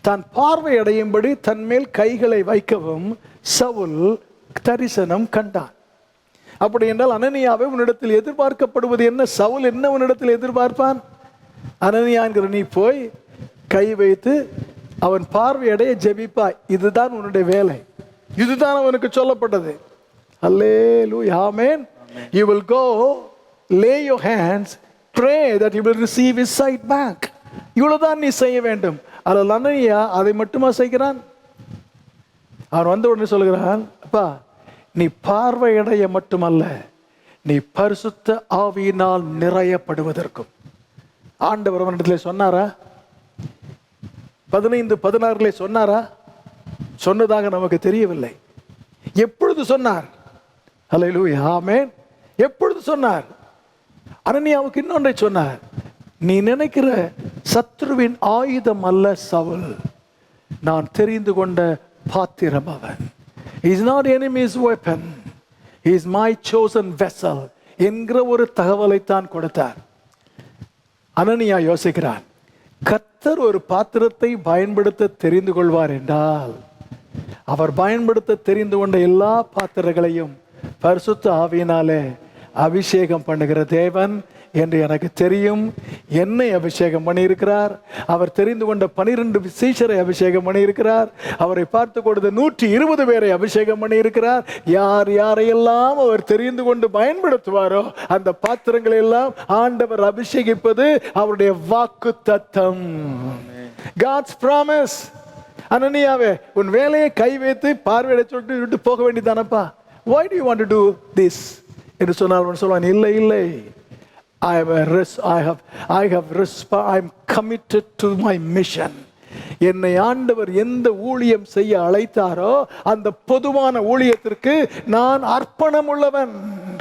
தான் பார்வை அடையும்படி தன் மேல் கைகளை வைக்கவும் சவுல் தரிசனம் கண்டான். அப்படி என்றால் அனனியாவை உன்னிடத்தில் எதிர்பார்க்கப்படுவது என்ன? சவுல் என்ன உன்னிடத்தில் எதிர்பார்ப்பான்? அனனியா என்கிற நீ போய் கை வைத்து அவன் பார்வையடைய ஜெபிப்பாய். இதுதான் உன்னுடைய வேலை. இதுதான் அவனுக்கு சொல்லப்பட்டது. ஹல்லேலூயா. ஆமென். You will go, lay your hands, pray that you will receive his sight back. இவ்வளவுதான் நீ செய்ய வேண்டும். அதில் அனனியா அதை மட்டுமா செய்கிறான்? அவன் வந்த உடனே சொல்கிறான், அப்பா, நீ பார்வையடைய மட்டுமல்ல, நீ பரிசுத்த ஆவியினால் நிறையப்படுவதற்கும். ஆண்டவர் அவனிடத்திலே சொன்னாரா? 15-16 சொன்னாரா? சொன்னதாக நமக்கு தெரியவில்லை. எப்பொழுது சொன்னார்? ஹல்லேலூயா. ஆமென். எப்பொழுது சொன்னார்? அனனியாவுக்கு இன்னொன்றை சொன்னார், நீ நினைக்கிற சத்ருவின் ஆயுதம் அல்ல சவுல், நான் தெரிந்து கொண்ட பாத்திரம் அவன். He is not enemy's weapon, he is my chosen vessel என்கிற ஒரு தகவலைத்தான் கொடுத்தார். அனனியா யோசிக்கிறான், கர்த்தர் ஒரு பாத்திரத்தை பயன்படுத்த தெரிந்து கொள்வார் என்றால் அவர் பயன்படுத்த தெரிந்து கொண்ட எல்லா பாத்திரங்களையும் பரிசுத்த ஆவியினாலே அபிஷேகம் பண்ணுகிற தேவன் என்று எனக்கு தெரியும். என்னை அபிஷேகம் பண்ணியிருக்கிறார். அவர் தெரிந்து கொண்ட 12 சீஷரை அபிஷேகம் பண்ணியிருக்கிறார். அவரை பார்த்து கொடுத்த 120 பேரை அபிஷேகம் பண்ணியிருக்கிறார். யார் யாரையெல்லாம் அவர் தெரிந்து கொண்டு பயன்படுத்துவாரோ அந்த பாத்திரங்களை எல்லாம் ஆண்டவர் அபிஷேகிப்பது அவருடைய வாக்கு தத்தம். God's promise. அனனியாவே, உன் வேலையை கை வைத்து பார்வையிட சொல்லிட்டு விட்டு போக வேண்டியதானப்பா. Why do you want to do this? என்று சொன்னால் சொல்லுவான், இல்லை இல்லை, I'm committed to my mission. என்னை ஆண்டவர் எந்த ஊழியம் செய்ய அழைத்தாரோ அந்த பொதுவான ஊழியத்திற்கு நான் அர்ப்பணம் உள்ளவன்.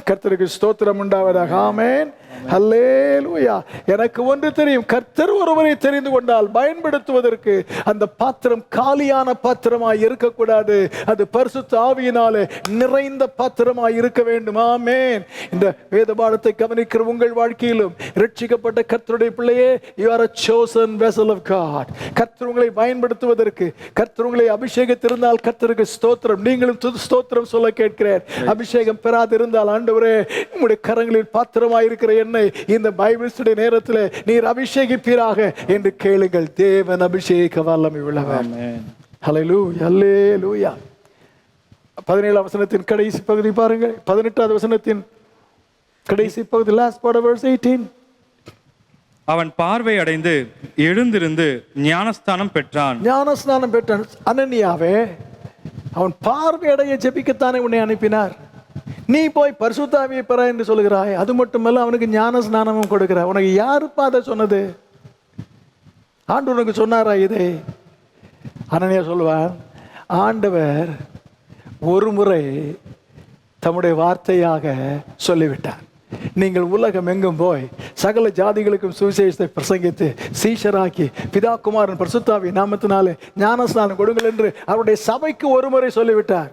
கர்த்தருக்கு ஸ்தோத்திரம் உண்டாவதாக. ஆமென். ஹல்லேலூயா. எனக்கு ஒன்று தெரியும், கர்த்தர் ஒருவரை தெரிந்து கொண்டால் பயன்படுத்துவதற்கு அந்த பாத்திரம் காலியான பாத்திரமாய் இருக்கக்கூடாது. அது பரிசுத்த ஆவியினாலே நிறைந்த பாத்திரமாய் இருக்க வேண்டும். ஆமென். இந்த வேத பாடத்தை கவனிக்கிற உங்கள் வாழ்க்கையிலும் ரட்சிக்கப்பட்ட கர்த்தருடைய பிள்ளையே, you are a chosen vessel of God. கர்த்தர் உங்களை பயன்படுத்துவதற்கு, கர்த்தர் உங்களை அபிஷேகத்திருந்தால் கர்த்தருக்கு ஸ்தோத்திரம். நீங்களும் ஸ்தோத்திரம் சொல்ல கேட்கிறேன். அபிஷேகம் பெறாதிருந்தால் ஆண்டவரே உங்களுடைய கரங்களில் பாத்திரமாய் இருக்கிற என்னை இந்த பைபிள் ஸ்டடி நேரத்தில் நீர் அபிஷேகிப்பீராக என்று கேளுங்கள். தேவன் அபிஷேக வல்லமை உள்ளவர். ஹல்லேலூயா, ஹல்லேலூயா. 17ஆம் வசனத்தின் கடைசி பகுதி பாருங்கள். 18ஆவது வசனத்தின் கடைசி பகுதி, last part of verse 18. அவன் பார்வை அடைந்து எழுந்திருந்து ஞானஸ்தானம் பெற்றான். ஞானஸ்நானம் பெற்றான். அனனியாவே, அவன் பார்வை அடைய ஜெபிக்கத்தானே உன்னை அனுப்பினார். நீ போய் பரிசுத்த ஆவியை பெற என்று சொல்கிறாய். அது மட்டுமல்ல, அவனுக்கு ஞான ஸ்நானமும் கொடுக்கிறார். உனக்கு யாருப்பா அதை சொன்னது? ஆண்டவர் உனக்கு சொன்னாரா இதை? அனனியா சொல்லுவான், ஆண்டவர் ஒரு முறை தம்முடைய வார்த்தையாக சொல்லிவிட்டார். நீங்கள் உலகம் எங்கும் போய் சகல ஜாதிகளுக்கும் சுவிசேஷத்தை பிரசங்கித்து சீஷராக்கி பிதா குமாரன் பரிசுத்த ஆவியின் நாமத்தினாலே ஞானஸ்நானம் கொடுங்கள் என்று அவருடைய சபைக்கு ஒரு முறை சொல்லிவிட்டார்.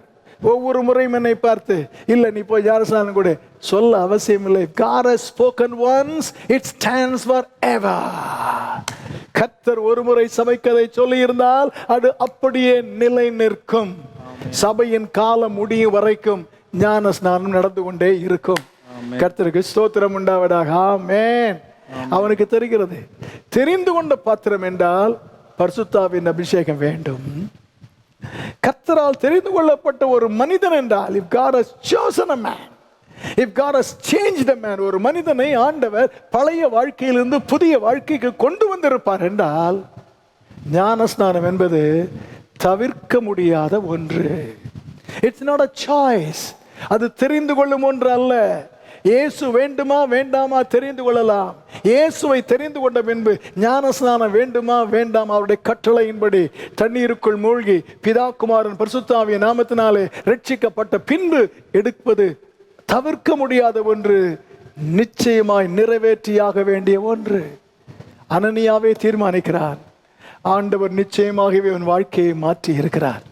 ஒவ்வொரு முறையும் என்னை பார்த்து, இல்லை நீ போய் ஞானஸ்நானம் கொடு சொல்ல அவசியம் இல்லை. God has spoken once, it stands forever. கர்த்தர் ஒரு முறை சபைக்கு அதை சொல்லி இருந்தால் அது அப்படியே நிலை நிற்கும். சபையின் காலம் முடியும் வரைக்கும் ஞானஸ்நானம் நடந்து கொண்டே இருக்கும். கர்த்தருக்கு ஸ்தோத்திரம் உண்டாவதாக. ஆமென். அவனுக்கு தெரிகிறது, தெரிந்து கொண்ட பாத்திரம் என்றால் பரிசுத்த ஆவியின் அபிஷேகம் வேண்டும். கர்த்தரால் தெரிந்து கொள்ளப்பட்ட ஒரு மனிதன் என்றால், if God has chosen a man, if God has changed a man, ஒரு மனிதனை ஆண்டவர் பழைய வாழ்க்கையிலிருந்து புதிய வாழ்க்கைக்கு கொண்டு வந்திருப்பார் என்றால், ஞானஸ்நானம் என்பது தவிர்க்க முடியாத ஒன்று. It's not a choice. அது தெரிந்து கொள்ளும் ஒன்று அல்ல. இயேசு வேண்டுமா வேண்டாமா தெரிந்து கொள்ளலாம். இயேசுவை தெரிந்து கொண்ட பின்பு ஞானஸ்நானம் வேண்டுமா வேண்டாமா அவருடைய கட்டளையின்படி தண்ணீருக்குள் மூழ்கி பிதா குமாரன் பரிசுத்த ஆவியின் நாமத்தினாலே ரட்சிக்கப்பட்ட பின்பு எடுப்பது தவிர்க்க முடியாத ஒன்று, நிச்சயமாய் நிறைவேற்றியாக வேண்டிய ஒன்று. அனனியாவே தீர்மானிக்கிறார். ஆண்டவர் நிச்சயமாகவே இவன் வாழ்க்கையை மாற்றி இருக்கிறார்.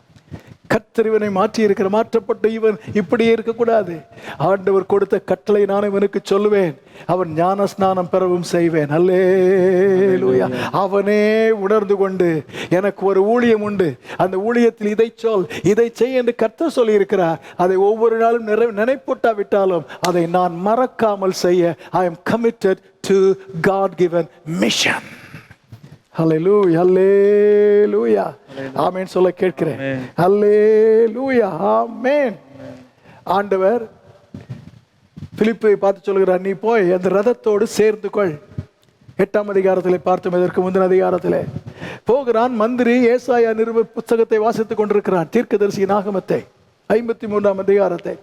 கர்த்தர் இவனை மாற்றி இருக்கிற, மாற்றப்பட்ட இவன் இப்படியே இருக்கக்கூடாது. ஆண்டவர் கொடுத்த கட்டளை நான் இவனுக்கு சொல்லுவேன், அவன் ஞானஸ்நானம் பெறவும் செய்வேன். அல்லேலூயா. அவனே உணர்ந்து கொண்டு எனக்கு ஒரு ஊழியம் உண்டு, அந்த ஊழியத்தில் இதை சொல் இதை செய் என்று கர்த்தர் சொல்லி இருக்கிறார். அதை ஒவ்வொரு நாளும் நினைப்பூட்டாவிட்டாலும் அதை நான் மறக்காமல் செய்ய I am committed to God given mission. ஹல்லேலூயா, ஹல்லேலூயா. ஆமென் சொல்ல கேட்கிறேன். ஹல்லேலூயா, ஆமென். ஆண்டவர் பிலிப்பை பார்த்து சொல்கிறார், நீ போய் அந்த ரதத்தோடு சேர்ந்து கொள். 8ஆம் அதிகாரத்திலே பார்த்தோம். இதற்கு முந்தின அதிகாரத்திலே போகிறான். மந்திரி ஏசாயா நிருப புத்தகத்தை வாசித்துக் கொண்டிருக்கிறான், தீர்க்கதரிசியின் ஆகமத்தை, 53ஆம் அதிகாரத்தை.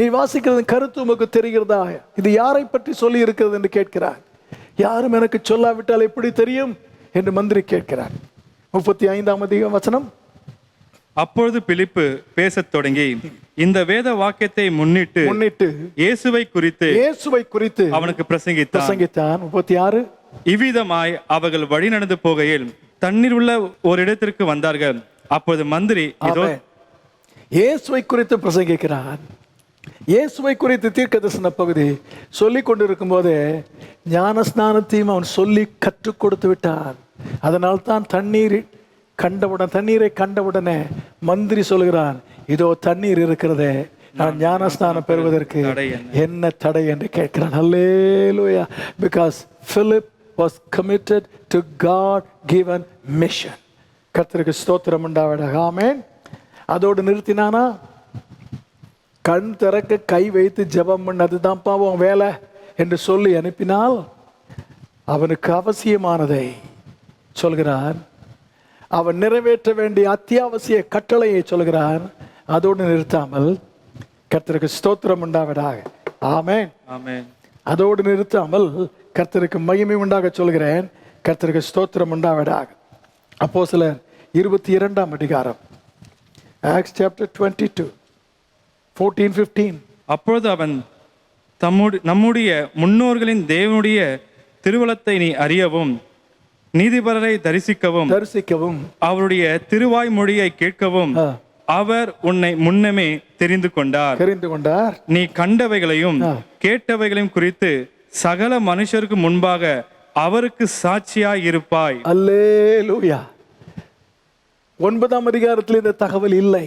நீ வாசிக்கிறது கருத்து உமக்கு தெரிகிறதா? இது யாரை பற்றி சொல்லி இருக்கிறது என்று கேட்கிறார். யாரும் எனக்கு சொல்லாவிட்டால் எப்படி தெரியும் என்று மந்திரி கேட்கிறார். 35ஆம் வசனம். அப்பொழுது பிலிப்பு பேசத் தொடங்கி இந்த வேத வாக்கியத்தை முன்னிட்டு இயேசுவை குறித்து அவனுக்கு பிரசங்கித்தான். 36. இவ்விதமாய் அவர்கள் வழி நடந்து போகையில் தண்ணீர் உள்ள ஒரு இடத்திற்கு வந்தார்கள். அப்பொழுது மந்திரி இதோ இயேசுவை குறித்து பிரசங்கிக்கிறான். இயேசுவை குறித்து தீர்க்கதரிசன பகுதி சொல்லிக் கொண்டிருக்கும் போதே ஞானஸ்நானத்தையும் அவன் சொல்லி கற்றுக் கொடுத்து விட்டான். அதனால் தான் தண்ணீரை கண்டவுடனே மந்திரி சொல்கிறான், இதோ தண்ணீர் இருக்கிறதே, நான் ஞானஸ்நானம் பெறுவதற்கு என்ன தடை என்று கேட்கிறான். அல்லேலூயா. Because Philip was committed to God given mission. கர்த்தருக்கு ஸ்தோத்திரம் உண்டாவதாக. ஆமென். அதோடு நிறுத்தினானா? கண் திறக்க கை வைத்து ஜெபம் பண்ண, அதுதான் பாவம் வேலை என்று சொல்லி அனுப்பினால் அவனுக்கு அவசியமானதை சொல்கிறான். அவன் நிறைவேற்ற வேண்டிய அத்தியாவசிய கட்டளையை சொல்கிறான். அதோடு நிறுத்தாமல், கர்த்தருக்கு ஸ்தோத்திரம் உண்டாவதாக. ஆமென், ஆமென். அதோடு நிறுத்தாமல் கர்த்தருக்கு மகிமை உண்டாக சொல்கிறேன். கர்த்தருக்கு ஸ்தோத்திரம் உண்டாவதாக. அப்போஸ்தலர் 22ஆம் அதிகாரம், Acts chapter 22, 14-15. அப்பொழுது அவன் நம்முடைய முன்னோர்களின் தேவனுடைய திருவலத்தை நீ அறியவும், நீதிபரரை தரிசிக்கவும் அவருடைய திருவாய் மொழியை கேட்கவும் அவர் உன்னை முன்னமே தெரிந்து கொண்டார். நீ கண்டவைகளையும் கேட்டவைகளையும் குறித்து சகல மனுஷருக்கு முன்பாக அவருக்கு சாட்சியாய் இருப்பாய். அல்லேலூயா. 9ஆம் அதிகாரத்தில் இந்த தகவல் இல்லை,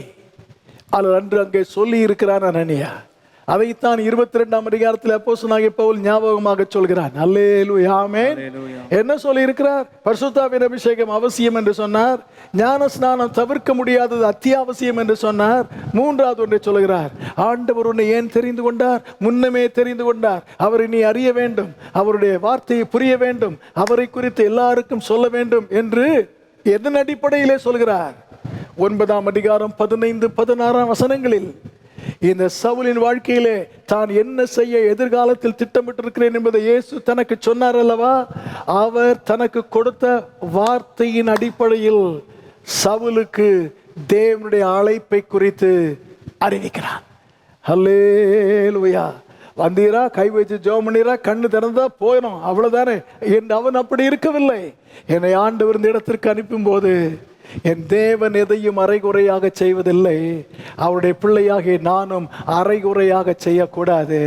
ஆனால் அன்று அங்கே சொல்லி இருக்கிறான் அனனியா. அதைத்தான் 22ஆம் அதிகாரத்தில் அப்போஸ்தலனாகிய பவுல் ஞாபகமாக சொல்கிறான். அல்லேலூயா, ஆமென். என்ன சொல்லி இருக்கிறார்? பரிசுத்தாவின் அபிஷேகம் அவசியம் என்று சொன்னார். ஞான ஸ்நானம் தவிர்க்க முடியாதது, அத்தியாவசியம் என்று சொன்னார். 3வது ஒன்றை சொல்கிறார், ஆண்டவர் உன்னை ஏன் தெரிந்து கொண்டார்? முன்னமே தெரிந்து கொண்டார். அவரை நீ அறிய வேண்டும், அவருடைய வார்த்தையை புரிய வேண்டும், அவரை குறித்து எல்லாருக்கும் சொல்ல வேண்டும் என்று எதன் அடிப்படையிலே சொல்கிறார்? 9ஆம் அதிகாரம் 15-16 வசனங்களில் இந்த சவுலின் வாழ்க்கையிலே தான் என்ன செய்ய எதிர்காலத்தில் திட்டமிட்டிருக்கிறேன் என்பதை இயேசு தனக்கு சொன்னார் அல்லவா? அவர் தனக்கு கொடுத்த வார்த்தையின் அடிப்படையில் சவுலுக்கு தேவனுடைய அழைப்பை குறித்து அறிவிக்கிறான். அல்லேலூயா. வந்தீரா, கை வச்சு ஜெபம் பண்ணீரா, கண்ணு திறந்தா போயிடும், அவ்வளவுதானே என்று அவன் அப்படி இருக்கவில்லை. என்னை ஆண்டவர் இந்த இடத்திற்கு அனுப்பும் போது என் தேவன் எதையும் அரைகுறையாக செய்வதில்லை. அவருடைய பிள்ளையாகிய நானும் அரைகுறையாக செய்யக்கூடாது.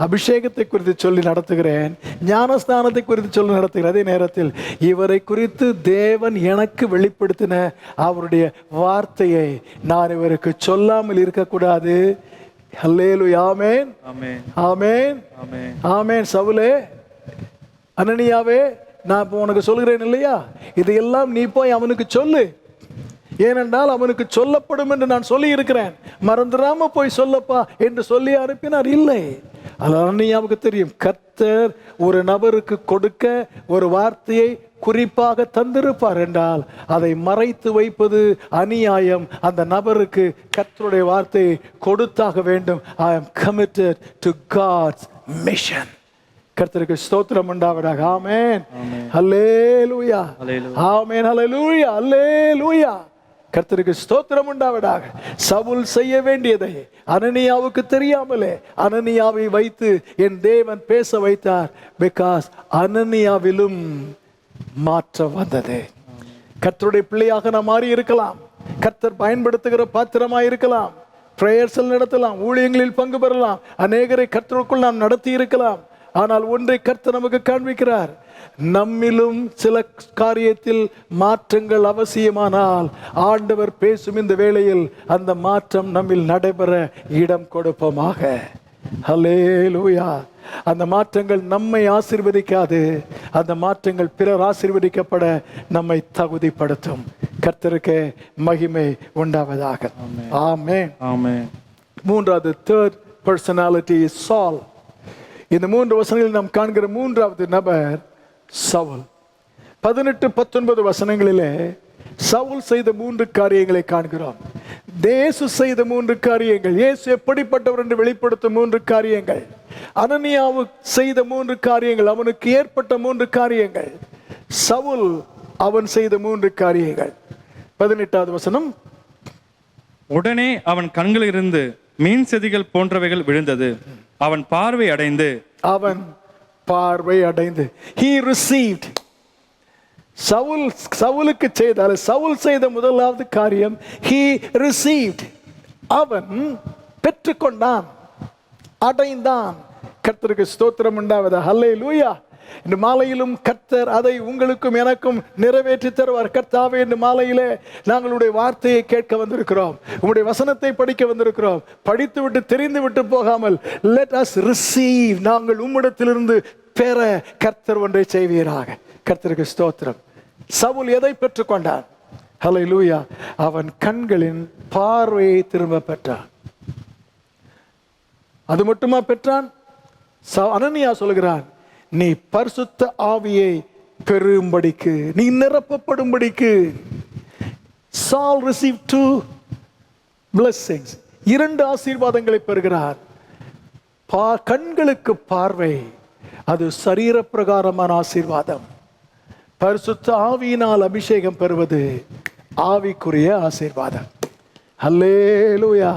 அபிஷேகத்தை குறித்து சொல்லி நடத்துகிறேன், ஞானஸ்தானத்தை குறித்து சொல்லி நடத்துகிறேன். அதே நேரத்தில் இவரை குறித்து தேவன் எனக்கு வெளிப்படுத்தின அவருடைய வார்த்தையை நான் இவருக்கு சொல்லாமல் இருக்கக்கூடாது. அல்லேலூயா, ஆமென், ஆமென், ஆமென். சவுலே, அனனியாவே, நான் இப்போ உனக்கு சொல்கிறேன் இல்லையா, இதையெல்லாம் நீ போய் அவனுக்கு சொல்லு. ஏனென்றால் அவனுக்கு சொல்லப்படும் என்று நான் சொல்லி இருக்கிறேன், மறந்துடாம போய் சொல்லப்பா என்று சொல்லி அனுப்பினார். இல்லை, அனனியாவுக்கு தெரியும், கர்த்தர் ஒரு நபருக்கு கொடுக்க ஒரு வார்த்தையை குறிப்பாக தந்திருப்பார் என்றால் அதை மறைத்து வைப்பது அநியாயம். அந்த நபருக்கு கர்த்தருடைய வார்த்தையை கொடுத்தாக வேண்டும். I am committed to God's mission. கர்த்தருக்கு ஸ்தோத்திரம் உண்டாவதாக. ஆமென், அல்லேலூயா, ஆமென், அல்லேலூயா, அல்லேலூயா. கர்த்தருக்கு ஸ்தோத்திரம் உண்டாவதாக. சவுல் செய்ய வேண்டியதை அனனியாவுக்கு தெரியாமலே அனனியாவை வைத்து என் தேவன் பேச வைத்தார். பிகாஸ் அனனியாவிலும் மாற்றம் வந்தது. கர்த்தருடைய பிள்ளையாக நாம் மாறி இருக்கலாம், கர்த்தர் பயன்படுத்துகிற பாத்திரமாய் இருக்கலாம், பிரேயர்ஸில் நடத்தலாம், ஊழியங்களில் பங்கு பெறலாம், அநேகரை கர்த்தருக்குள் நாம் நடத்தி இருக்கலாம். ஆனால் ஒன்றை கர்த்தர் நமக்கு காண்பிக்கிறார், நம்மிலும் சில காரியத்தில் மாற்றங்கள் அவசியமானால் ஆண்டவர் பேசும் இந்த வேளையில் அந்த மாற்றம் நம்மில் நடைபெற இடம் கொடுப்போமாக. ஹல்லேலூயா. அந்த மாற்றங்கள் நம்மை ஆசீர்வதிக்காது, அந்த மாற்றங்கள் பிறர் ஆசீர்வதிக்கப்பட நம்மை தகுதிப்படுத்தும். கர்த்தருக்கு மகிமை உண்டாவதாக. ஆமென், ஆமென். 3வது, third personality is Saul. இந்த 3 வசனங்களில் நாம் காண்கிற 3வது நபர் சவுல். 18-19 வசனங்களிலே சவுல் செய்த 3 காரியங்களை காண்கிறோம். இயேசு செய்த 3 காரியங்கள், இயேசு எப்படிப்பட்டவர் என்று வெளிப்படுத்தும் 3 காரியங்கள், அனனியாவு செய்த 3 காரியங்கள், அவனுக்கு ஏற்பட்ட 3 காரியங்கள், சவுல் அவன் செய்த 3 காரியங்கள். 18வது வசனம், உடனே அவன் கண்களிலிருந்து மீன் செதிகள் போன்றவைகள் விழுந்தது, அவன் பார்வை அடைந்து he received. சவுலுக்கு செய்தால் சவுல் செய்த முதலாவது காரியம் he received. அவன் பெற்றுக்கொண்டான், அடைந்தான். கர்த்தருக்கு ஸ்தோத்திரம் உண்டாவதாக. ஹல்லேலூயா. இந்த மாலையிலும் கர்த்தர் அதை உங்களுக்கும் எனக்கும் நிறைவேற்றி தருவார். கர்த்தாவே, இந்த மாலையிலே நாங்களுடைய வார்த்தையை கேட்க வந்திருக்கிறோம், உங்களுடைய வசனத்தை படிக்க வந்திருக்கிறோம். படித்து விட்டு தெரிந்து விட்டு போகாமல் let us receive, நாங்கள் உம்மிடத்திலிருந்து பெற கர்த்தர் ஒன்றை செய்வீராக. கர்த்தருக்கு ஸ்தோத்திரம். சவுல் எதை பெற்றுக்கொண்டான்? ஹல்லேலூயா. அவன் கண்களின் பார்வையை திரும்ப பெற்றான். அது மட்டுமா பெற்றான்? அனனியா சொல்கிறான், நீ பரிசுத்த ஆவியை பெறும்படிக்கு, நீ நிரப்பப்படும்படிக்கு. Saul received 2 blessings, 2 ஆசீர்வாதங்களை பெறுகிறார். கண்களுக்கு பார்வை, அது சரீர பிரகாரமான ஆசீர்வாதம். பரிசுத்த ஆவியினால் அபிஷேகம் பெறுவது ஆவிக்குரிய ஆசீர்வாதம். அல்லேலூயா,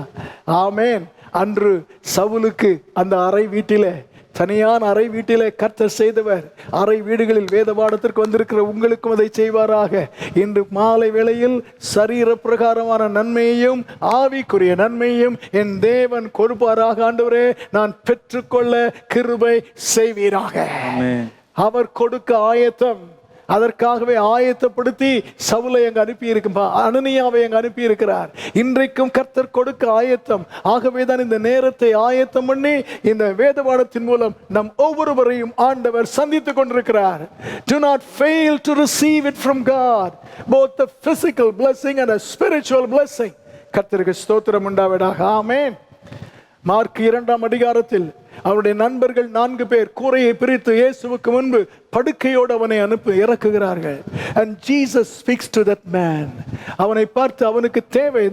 ஆமென். அன்று சவுலுக்கு அந்த அறை வீட்டிலே, தனியான அறை வீட்டிலே கர்த்தர் செய்தவர், அறை வீடுகளில் வேதபாடத்திற்கு வந்திருக்கிற உங்களுக்கும் அதை செய்வாராக. இன்று மாலை வேளையில் சரீர பிரகாரமான நன்மையையும் ஆவிக்குரிய நன்மையையும் என் தேவன் கொடுப்பாராக. ஆண்டவரே, நான் பெற்றுக்கொள்ள கிருபை செய்வீராக. அவர் கொடுக்க ஆயத்தம், அதற்காகவே ஆயத்தப்படுத்தி சவுலை அங்கு அனுப்பி இருக்கும்பா, அனனியாவை அங்கு அனுப்பி இருக்கிறார். இன்றைக்கும் கர்த்தர் கொடுக்க ஆயத்தம். ஆகவே தான் இந்த நேரத்தை ஆயத்தம் பண்ணி இந்த வேதபாடத்தின் மூலம் நம் ஒவ்வொருவரையும் ஆண்டவர் சந்தித்துக் கொண்டிருக்கிறார். Do not fail to receive it from God, both the physical blessing and a spiritual blessing. கர்த்தருக்கு ஸ்தோத்திரம் உண்டாவதாக. ஆமென். மார்க் 2ஆம் அதிகாரத்தில் அவருடைய நண்பர்கள் 4 பேர் கூரையை பிரித்து இயேசுவுக்கு முன்பு படுக்கையோடு அவனை இறக்குகிறார்கள். And Jesus speaks to that man. அவனை பார்த்து அவனுக்கு தேவை,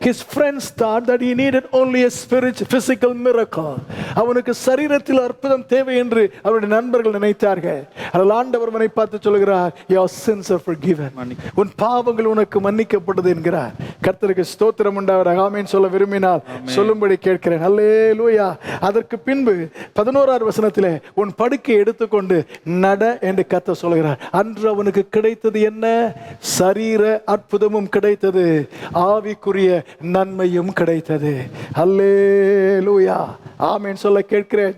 his friends thought that he needed only a spiritual physical miracle. அவனுக்கு சரீரத்தில் அற்புதம் தேவை என்று அவருடைய நண்பர்கள் நினைத்தார்கள். ஆனால் ஆண்டவர் அவனை பார்த்து சொல்கிறார், your sins are forgiven. உன் பாவங்கள் உனக்கு மன்னிக்கப்பட்டது என்கிறார். கர்த்தருக்கு ஸ்தோத்திரம் உண்டாவதாக. ஆமென் சொல்ல விரும்பினால் சொல்லும்படி கேட்கிறேன். அல்லேலூயா. அதற்கு பின்பு 11ஆவது வசனத்திலே உன் படுக்கையை எடுத்துக்கொண்டு நட என்று கர்த்தர் சொல்கிறார். அன்று அவனுக்கு கிடைத்தது என்ன? சரீர அற்புதமும் கிடைத்தது, ஆவிக்குரிய நன்மையும் கிடைத்தது. அல்லேலூயா, ஆமென் சொல்ல கேட்கிறேன்.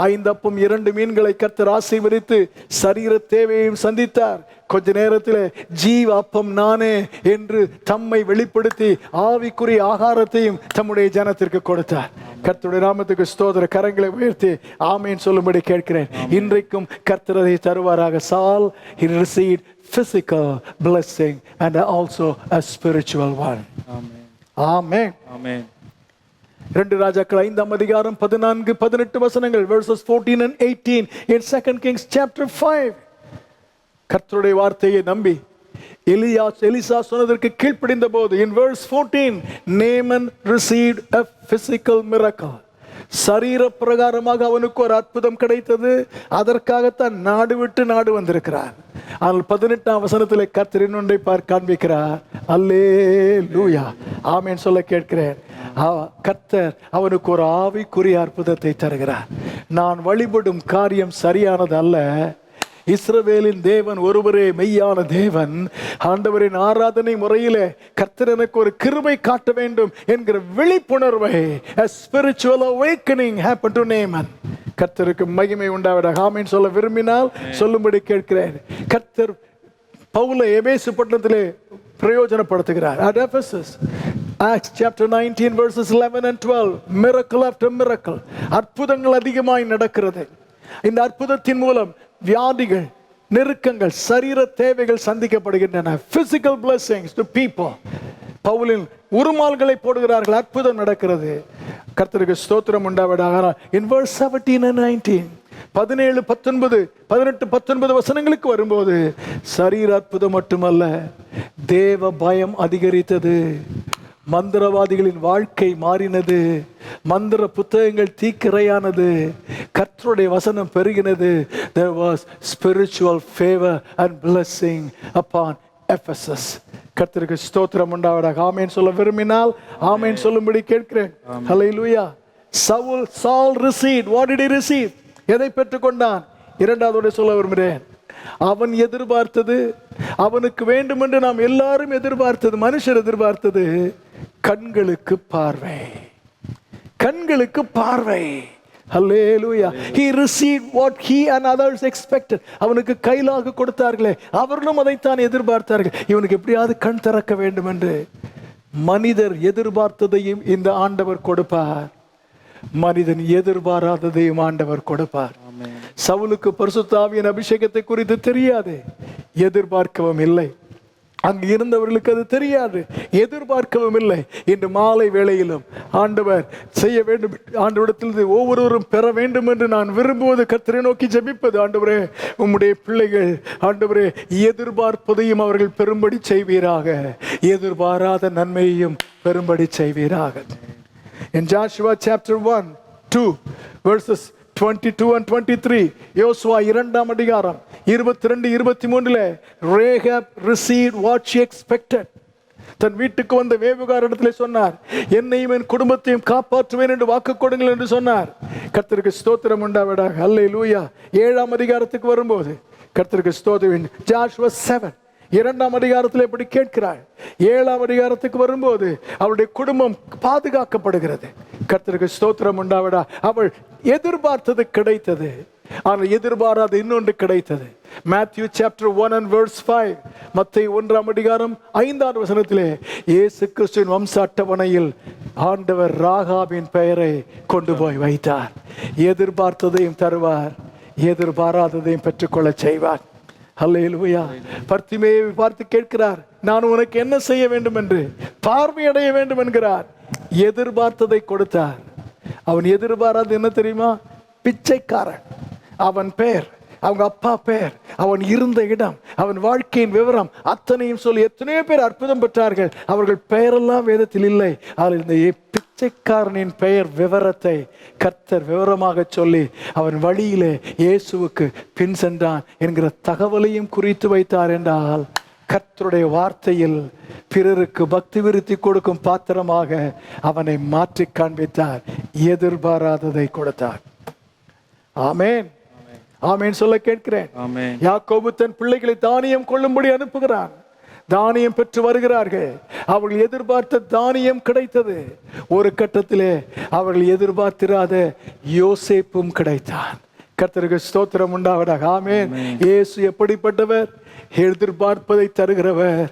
5 அப்பம் 2 மீன்களை கர்த்தர் ஆசீர்வதித்து சரீர தேவையையும் சந்தித்தார். கொஞ்ச நேரத்தில் ஜீவ அப்பம் நானே என்று தம்மை வெளிப்படுத்தி ஆவிக்குரிய ஆகாரத்தையும் தம்முடைய ஜனத்திற்கு கொடுத்தார். கர்த்தருடைய நாமத்துக்கு ஸ்தோத்திர. கரங்களை உயர்த்தி ஆமென் சொல்லும்படி கேட்கிறேன். இன்றைக்கும் கர்த்தர் அதை தருவாராக. Saul, he received physical blessing and also a spiritual one. ஆமென். ஆமென். 2 ராஜாக்கள் 5ஆம் அதிகாரம் 14-18 வசனங்கள், verses 14 and 18 in 2 Kings chapter 5. கர்த்தருடைய வார்த்தையை நம்பி எலிசா சொன்னதற்கு கீழ்ப்படிந்த போது, in verse 14, Naaman received a physical miracle. சரீர பிரகாரமாக அவனுக்கு ஒரு அற்புதம் கிடைத்தது. அதற்காகத்தான் நாடு விட்டு நாடு வந்திருக்கிறார். ஆனால் 18ஆம் வசனத்திலே கர்த்தர் இன்னொன்றை காண்பிக்கிறார். அல்லேலூயா, ஆமென் சொல்ல கேட்கிறேன். கர்த்தர் அவனுக்கு ஒரு ஆவிக்குரிய அற்புதத்தை தருகிறார். நான் வழிபடும் காரியம் சரியானது அல்ல, இஸ்ரவேலின் தேவன் ஒருவரே மெய்யான தேவன். ஆண்டவரின் ஆராதனை முறையிலே கர்த்தர் எனக்கு ஒரு கிருபை காட்ட வேண்டும் என்கிற விழிப்புணர்வை, a spiritual awakening happened to Naaman. கர்த்தருக்கு மகிமை உண்டாவதாக. ஆமென் சொல்ல விரும்பினால் சொல்லும்படி கேட்கிறேன். கர்த்தர் பவுலை எபேசு பட்டணத்திலே பிரயோஜனப்படுத்துகிறார். At Ephesus, Acts chapter 19 verses 11 and 12, miracle after miracle, அற்புதங்கள் அதிகமாய் நடக்கிறது. இந்த அற்புதத்தின் மூலம் வியாதிகள், நெருக்கங்கள், சரீர தேவைகள் சந்திக்கப்படுகின்றன. physical blessings to people. பவுலின் உருமால்களை போடுகிறார்கள், அற்புதம் நடக்கிறது. கர்த்தருக்கு ஸ்தோத்திரம் உண்டாவதாக. in verse 17 and 19, 17, 19, 18, 19 வசனங்களுக்கு வரும்போது சரீர அற்புதம் மட்டுமல்ல, தேவ பயம் அதிகரித்தது. மந்திரவாதிகளின் வாழ்க்கை மாறினது. மந்திர புத்தகங்கள் தீக்கிரையானது. கர்த்தருடைய வசனம் பெருகினது. There was spiritual favor and blessing upon Ephesus. கர்த்தருக்கு ஸ்தோத்திரம் உண்டாவதாக. ஆமென் சொல்ல விரும்பினால் ஆமென் சொல்லும்படி கேட்கிறேன். ஹல்லேலூயா. Saul received. What did he receive? எதை பெற்றுக்கொண்டான்? இரண்டாவதோட சொல்ல விரும்புகிறேன். அவன் எதிர்பார்த்தது, அவனுக்கு வேண்டும் என்று நாம் எல்லாரும் எதிர்பார்த்தது, மனுஷர் எதிர்பார்த்தது, கண்களுக்கு பார்வை. கண்களுக்கு பார்வை. Hallelujah. He received what he and others expected. அவனுக்கு கையிலாக கொடுத்தார்களே, அவர்களும் அதைத்தான் எதிர்பார்த்தார்கள். இவனுக்கு எப்படியாவது கண் திறக்க வேண்டும் என்று. மனிதர் எதிர்பார்த்ததையும் இந்த ஆண்டவர் கொடுப்பார், மனிதன் எதிர்பாராததையும் ஆண்டவர் கொடுப்பார். சவுலுக்கு பரிசுத்த ஆவியின் அபிஷேகத்தை குறித்து தெரியாது, எதிர்பார்க்கவும் இல்லை. அங்கு இருந்தவர்களுக்கு அது தெரியாது, எதிர்பார்க்கவும் இல்லை. இன்று மாலை வேளையிலும் ஆண்டவர் செய்ய வேண்டும், ஆண்டவரிடத்தில் ஒவ்வொருவரும் பெற வேண்டும் என்று நான் விரும்புவது, கர்த்தரை நோக்கி ஜெபிப்பது, ஆண்டவரே உம்முடைய பிள்ளைகள் ஆண்டவரே எதிர்பார்ப்பதையும் அவர்கள் பெரும்படி செய்வீராக, எதிர்பாராத நன்மையையும் பெரும்படி செய்வீராக. In Joshua chapter 1, 2 verses 22 and 23, யோசுவா 2ஆம் அதிகாரம் 22 23 ரேகாப் received what she expected. தன் வீட்டுக்கு வந்த வேவுகாரிடத்திலே சொன்னார், என்னையும் என் குடும்பத்தையும் காப்பாற்றுவேன் என்று வாக்கு கொடுங்கள் என்று சொன்னார். கர்த்தருக்கு ஸ்தோத்திரம் உண்டாவதாக. அல்லேலூயா. 7ஆம் அதிகாரத்துக்கு வரும்போது கர்த்தருக்கு ஸ்தோத்திரம். ஜாஷுவா 7 2ஆம் அதிகாரத்தில் எப்படி கேட்கிறாள். 7ஆம் அதிகாரத்துக்கு வரும்போது அவளுடைய குடும்பம் பாதுகாக்கப்படுகிறது. கர்த்தருக்கு ஸ்தோத்திரம் உண்டாவதா. அவள் எதிர்பார்த்தது கிடைத்தது, ஆனால் எதிர்பாராத இன்னொன்று கிடைத்தது. Matthew chapter 1 and verse 5, மத்தேயு 1ஆம் அதிகாரம் 5ஆம் வசனத்திலே இயேசு கிறிஸ்துவின் வம்ச அட்டவணையில் ஆண்டவர் ராகாபின் பெயரை கொண்டு போய் வைத்தார். எதிர்பார்த்ததையும் தருவார், எதிர்பாராததையும் பெற்றுக்கொள்ள செய்வார். அல்லேலூயா. பர்த்திமேயை பார்த்து கேட்கிறார், நான் உனக்கு என்ன செய்ய வேண்டும் என்று, பார்வையடைய வேண்டும் என்கிறார். எதிர்பார்த்ததை கொடுத்தார். அவன் எதிர்பாராது என்ன தெரியுமா? பிச்சைக்காரன். அவன் பெயர், அவங்க அப்பா பெயர், அவன் இருந்த இடம், அவன் வாழ்க்கையின் விவரம் அத்தனையும் சொல்லி எத்தனையோ பேர் அற்புதம் பெற்றார்கள். அவர்கள் பெயரெல்லாம் வேதத்தில் இல்லை. அதில் இந்த பிச்சைக்காரனின் பெயர் விவரத்தை கர்த்தர் விவரமாக சொல்லி அவன் வழியிலே இயேசுவுக்கு பின் சென்றான் என்கிற தகவலையும் குறித்து வைத்தார். என்றால் கர்த்தருடைய வார்த்தையில் பிறருக்கு பக்தி விருத்தி கொடுக்கும் பாத்திரமாக அவனை மாற்றி காண்பித்தார். எதிர்பாராததை கொடுத்தார். ஆமேன், ஆமேன் சொல்ல கேட்கிறேன். யாக்கோபு தன் பிள்ளைகளை தானியம் கொள்ளும்படி அனுப்புகிறான். தானியம் பெற்று வருகிறார்கள். அவர்கள் எதிர்பார்த்த தானியம் கிடைத்தது. ஒரு கட்டத்திலே அவர்கள் எதிர்பார்த்திராத யோசேப்பும் கிடைத்தான். கர்த்தருக்கு ஸ்தோத்திரம் உண்டாவதாக. ஆமென். இயேசு எப்படிப்பட்டவர்? எதிர்பார்ப்பதை தருகிறவர்,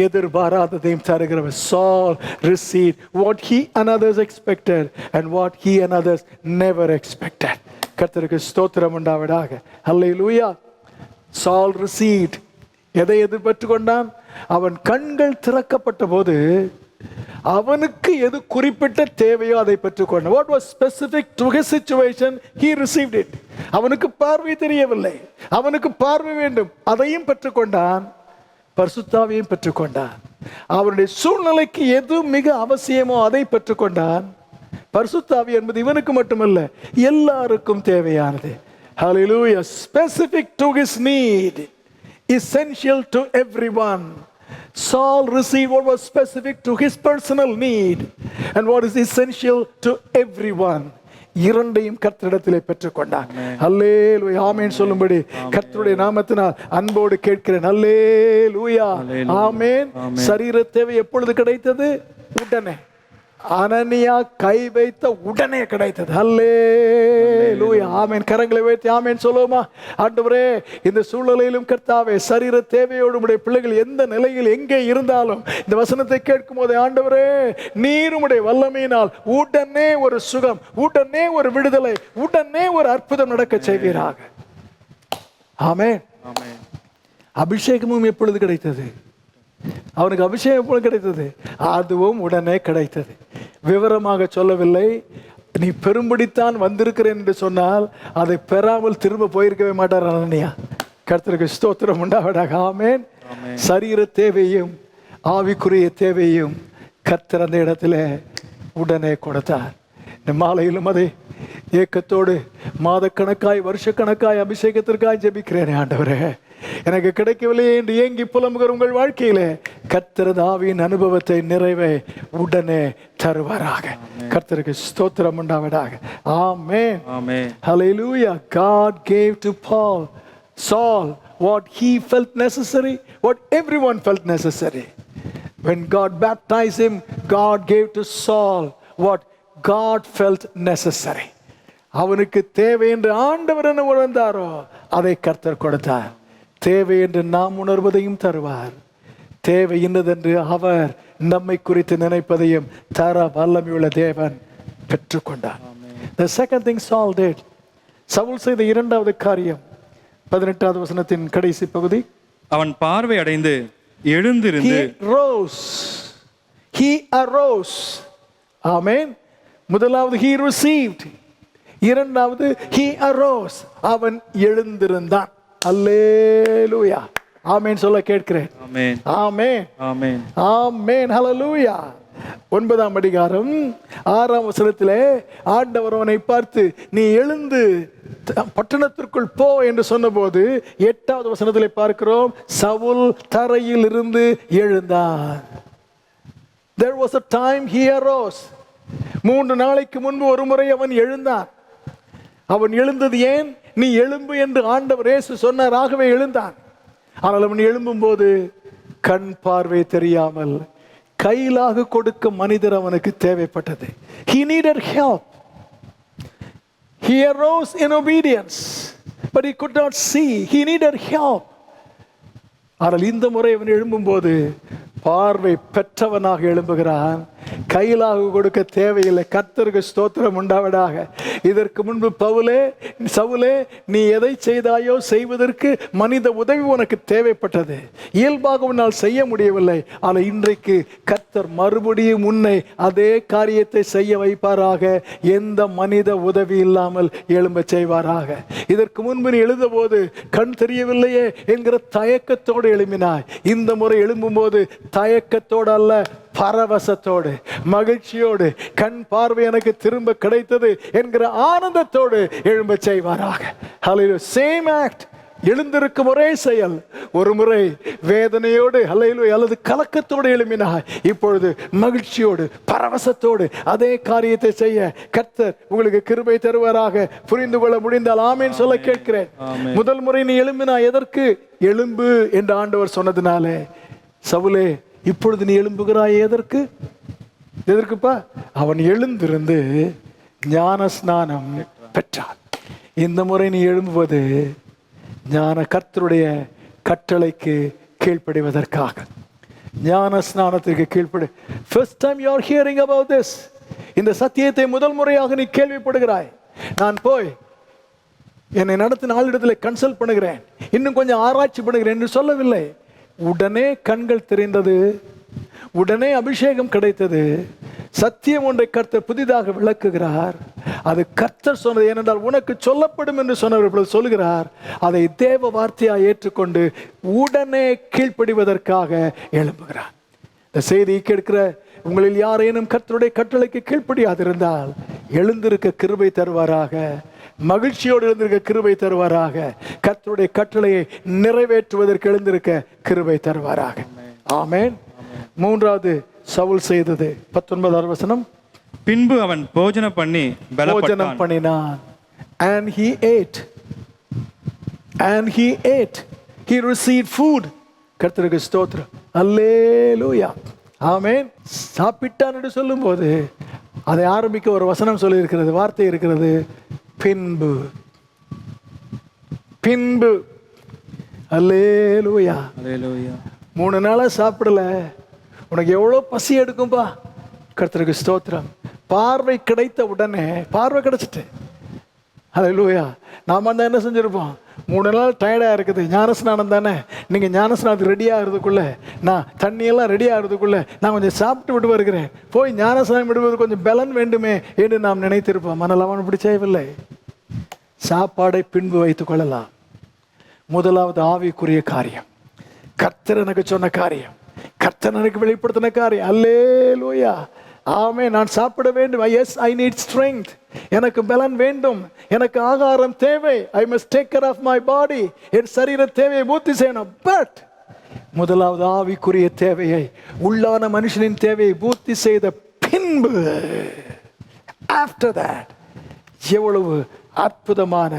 எதிர்பாராததையும் தருகிறவர். Saul received what he and others expected and what he and others never expected. கர்த்தருக்கு ஸ்தோத்திரம் உண்டாவதாக. அல்லேலூயா. Saul received, எதை எதிர்பார்த்து கொண்டான்? அவன் கண்கள் திறக்கப்பட்ட போது அவனுக்கு எது குறிப்பிட்ட தேவையோ அதை பெற்றுக்கொண்டான். What was specific to his situation, he received it. அவனுக்கு பார்வை தெரியவில்லை, அவனுக்கு பார்வை வேண்டும், அதையும் பெற்றுக்கொண்டான். பரிசுத்தாவியையும் பெற்றுக்கொண்டான். அவனுடைய சூழ்நிலைக்கு எது மிக அவசியமோ அதை பெற்றுக்கொண்டான். பரிசுத்தாவி என்பது இவனுக்கு மட்டுமல்ல, எல்லாருக்கும் தேவையானது. Hallelujah. Specific to his need, essential to everyone. Saul received what was specific to his personal need and what is essential to everyone. இரண்டையும் கர்த்தரிடத்திலே பெற்றுக்கொண்டான். அல்லேலூயா. ஆமென் சொல்லும்படி கர்த்தருடைய நாமத்தினால் அன்போடு கேட்கிறேன். அல்லேலூயா. ஆமென். சரீர தேவை எப்பொழுது கிடைத்தது? உடனே. அனனியா கை வைத்த உடனே கிடைத்தது. அல்லேலூயா. ஆமென். கரங்களை வைத்து ஆமென் சொல்லுவோமா? ஆண்டவரே, இந்த சூழ்நிலையிலும் கர்த்தாவே, சரீர தேவையோடு உடைய பிள்ளைகள் எந்த நிலையில் எங்கே இருந்தாலும் இந்த வசனத்தை கேட்கும் போது ஆண்டவரே, நீர் உம்முடைய வல்லமையினால் உடனே ஒரு சுகம், உடனே ஒரு விடுதலை, உடனே ஒரு அற்புதம் நடக்க செய்வீராக. ஆமென். அபிஷேகமும் எப்பொழுது கிடைத்தது? அவனுக்கு அபிஷேகம் எப்பொழுது கிடைத்தது? அதுவும் உடனே கிடைத்தது. விவரமாக சொல்லவில்லை. நீ பெரும்படித்தான் வந்திருக்கிறேன் என்று சொன்னால் அதை பெறாமல் திரும்ப போயிருக்கவே மாட்டார் அனனியா. கர்த்தருக்கு ஸ்தோத்திரம் உண்டாவதாக. ஆமென். சரீர தேவையும் ஆவிக்குரிய தேவையும் கர்த்தர் அந்த இடத்துல உடனே கொடுத்தார். இந்த மாலையிலும் அதை ஏக்கத்தோடு மாதக்கணக்காய் வருஷக்கணக்காய் அபிஷேகத்திற்காய் ஜெபிக்கிறேன். ஆண்டவரே, எனக்கு கிடைக்கவில்லை என்று ஏங்கி புலம்புகிற உங்கள் வாழ்க்கையிலே கர்த்தரது ஆவியின் அனுபவத்தை நிறைவே உடனே தருவாராக. கர்த்தருக்கு ஸ்தோத்திரம் உண்டாவதாக. ஆமென். Hallelujah. God gave to Saul what he felt necessary, what everyone felt necessary. When God baptized him, God gave to Saul what God felt necessary. அவனுக்கு தேவை என்று ஆண்டவர் என்ன உணர்ந்தாரோ அதை கர்த்தர் கொடுத்தார். தேவை என்று நாம் உணர்வதையும் தருவார். தேவை இன்னதென்று அவர் நம்மை குறித்து நினைப்பதையும் தர வல்லமையுள்ள தேவன் பெற்றுக்கொண்டார். The second thing Saul did, Saul செய்த இரண்டாவது காரியம் 18வது வசனத்தின் கடைசி பகுதி. அவன் பார்வை அடைந்து எழுந்திருந்து he arose. ஆமென். முதலாவது he received, இரண்டாவது he arose. அவன் எழுந்திருந்தான். அல்லேலூயா. ஆமென் சொல்ல கேட்கிறேன். ஆமென். ஆமென். ஆமென். ஆமென். ஹல்லேலூயா. 9ஆம் அதிகாரம் 6ஆம் வசனத்திலே ஆண்டவர் அவனை பார்த்து நீ எழுந்து பட்டணத்திற்குள் போ என்று சொன்னபோது 8வது வசனத்திலே பார்க்கிறோம், சவுல் தரையில் இருந்து எழுந்தான். There was a time he arose. 3 நாளைக்கு முன்பு ஒரு முறை அவன் எழுந்தான். அவன் எழுந்தது ஏன்? நீ எழும்பு என்று ஆண்டவர் இயேசு சொன்னார், ஆகவே எழுந்தான். ஆனால் அவன் எழும்பும் போது கண் பார்வை தெரியாமல் கையிலாக கொடுக்க மனிதர் அவனுக்கு தேவைப்பட்டது. He needed help. He arose in obedience, but he could not see. He needed help. ஆனால் இந்த முறை அவன் எழும்பும் போது பார்வை பெற்றவனாக எழும்புகிறான். கையிலாக கொடுக்க தேவையில்லை. கர்த்தருக்கு ஸ்தோத்திரம் உண்டாவதாக. இதற்கு முன்பு சவுலே நீ எதை செய்தாயோ செய்வதற்கு மனித உதவி உனக்கு தேவைப்பட்டது, இயல்பாக உன்னால் செய்ய முடியவில்லை. ஆனால் இன்றைக்கு கர்த்தர் மறுபடியும் உன்னை அதே காரியத்தை செய்ய வைப்பாராக. எந்த மனித உதவி இல்லாமல் எழும்ப செய்வாராக. இதற்கு முன்பு நீ எழுந்தபோது கண் தெரியவில்லையே என்கிற தயக்கத்தோடு எழும்பினாய். இந்த முறை எழும்பும் போது தயக்கத்தோடு அல்ல, பரவசத்தோடு, மகிழ்ச்சியோடு, கண் பார்வை எனக்கு திரும்ப கிடைத்தது என்கிற ஆனந்தத்தோடு எழும்ப செய்வாராக. ஹல்லேலூயா. சேம் ஆக்ட், எழுந்திருக்கும் ஒரே செயல். ஒரு முறை வேதனையோடு ஹல்லேலூயா அல்லது கலக்கத்தோடு எழும்பினாய், இப்பொழுது மகிழ்ச்சியோடு பரவசத்தோடு அதே காரியத்தை செய்ய கர்த்தர் உங்களுக்கு கிருபை தருவாராக. புரிந்து கொள்ள முடிந்தால் ஆமென் சொல்ல கேட்கிறேன். முதல் முறை நீ எழும்பினாய் எதற்கு? எழும்பு என்று ஆண்டவர் சொன்னதுனாலே. சவுலே, இப்பொழுது நீ எழும்புகிறாய் எதற்கு? எதற்குப்பா? அவன் எழுந்திருந்து ஞான ஸ்நானம் பெற்றான். இந்த முறை நீ எழும்புவது ஞான கர்த்தருடைய கட்டளைக்கு கீழ்ப்படிவதற்காக, ஞான ஸ்நானத்திற்கு கீழ்ப்படி. First time you are hearing about this. இந்த சத்தியத்தை முதல் முறையாக நீ கேள்விப்படுகிறாய். நான் போய் என்னை நடத்தின ஆளிடத்தில் கன்சல்ட் பண்ணுகிறேன், இன்னும் கொஞ்சம் ஆராய்ச்சி பண்ணுகிறேன் என்று சொல்லவில்லை. உடனே கண்கள் தெரிந்தது, உடனே அபிஷேகம் கிடைத்தது. சத்தியம் ஒன்றை கர்த்தர் புதிதாக விளக்குகிறார். அது கர்த்தர் சொன்னது. ஏனென்றால் உனக்கு சொல்லப்படும் என்று சொன்னவர் இப்பொழுது சொல்லுகிறார். அதை தேவ வார்த்தையாக ஏற்றுக்கொண்டு உடனே கீழ்ப்படிவதற்காக எழும்புகிறார். இந்த செய்தியை கேட்கிற உங்களில் யாரேனும் கர்த்தருடைய கட்டளைக்கு கீழ்ப்படியாதிருந்தால் எழுந்திருக்க கிருபை தருவாராக. மகிழ்ச்சியோடு எழுந்திருக்க கிருபை தருவாராக. கர்த்தருடைய கட்டளையை நிறைவேற்றுவதற்கு எழுந்திருக்க கிருபை தருவாராக. ஆமென். மூன்றாவது சவுல் செய்தது 19ஆம் வசனம். பின்பு அவன் போஜனம் பண்ணினான். And he ate. He received food. கர்த்தருக்கு ஸ்தோத்திரம். அல்லேலூயா. ஆமென். சாப்பிட்டான் என்று சொல்லும் போது அதை ஆரம்பிக்க ஒரு வசனம் சொல்லி இருக்கிறது, வார்த்தை இருக்கிறது, பின்பு. அல்லேலூயா. 3 நாளா சாப்பிடல, உனக்கு எவ்வளோ பசி எடுக்கும்பா. கர்த்தருக்கு ஸ்தோத்திரம். பார்வை கிடைத்த உடனே, பார்வை கிடைச்சிட்டு, அல்லேலூயா. நாம தான் என்ன செஞ்சிருப்போம்? 3 நாள் டயர்டாக இருக்குது, ஞானஸ்நானம் தானே, நீங்கள் ஞானஸ்நானத்துக்கு ரெடி ஆகிறதுக்குள்ளே, நான் தண்ணியெல்லாம் ரெடி ஆகிறதுக்குள்ளே நான் கொஞ்சம் சாப்பிட்டு விட்டு வருகிறேன், போய் ஞானஸ்நானம் விடுவது கொஞ்சம் பலன் வேண்டுமே என்று நாம் நினைத்திருப்போம். ஆனால் அவன் அப்படி செய்யவில்லை. சாப்பாடை பின்பு வைத்துக் கொள்ளலாம். முதலாவது ஆவிக்குரிய காரியம், கர்த்தர் எனக்கு சொன்ன காரியம், கர்த்தர் எனக்கு வெளிப்படுத்தின காரியம். அல்லேலூயா. ஆமே. நான் சாப்பிட வேண்டும். Yes, I need strength. எனக்கு பலன் வேண்டும், எனக்கு ஆகாரம் தேவை. I must take care of my body. என் சரீர தேவையை பூர்த்தி செய்யணும். பட் முதலாவது ஆவிக்குரிய தேவையை, உள்ளான மனுஷனின் தேவையை பூர்த்தி செய்த பின்பு, ஆஃப்டர் தட், எவ்வளவு அற்புதமான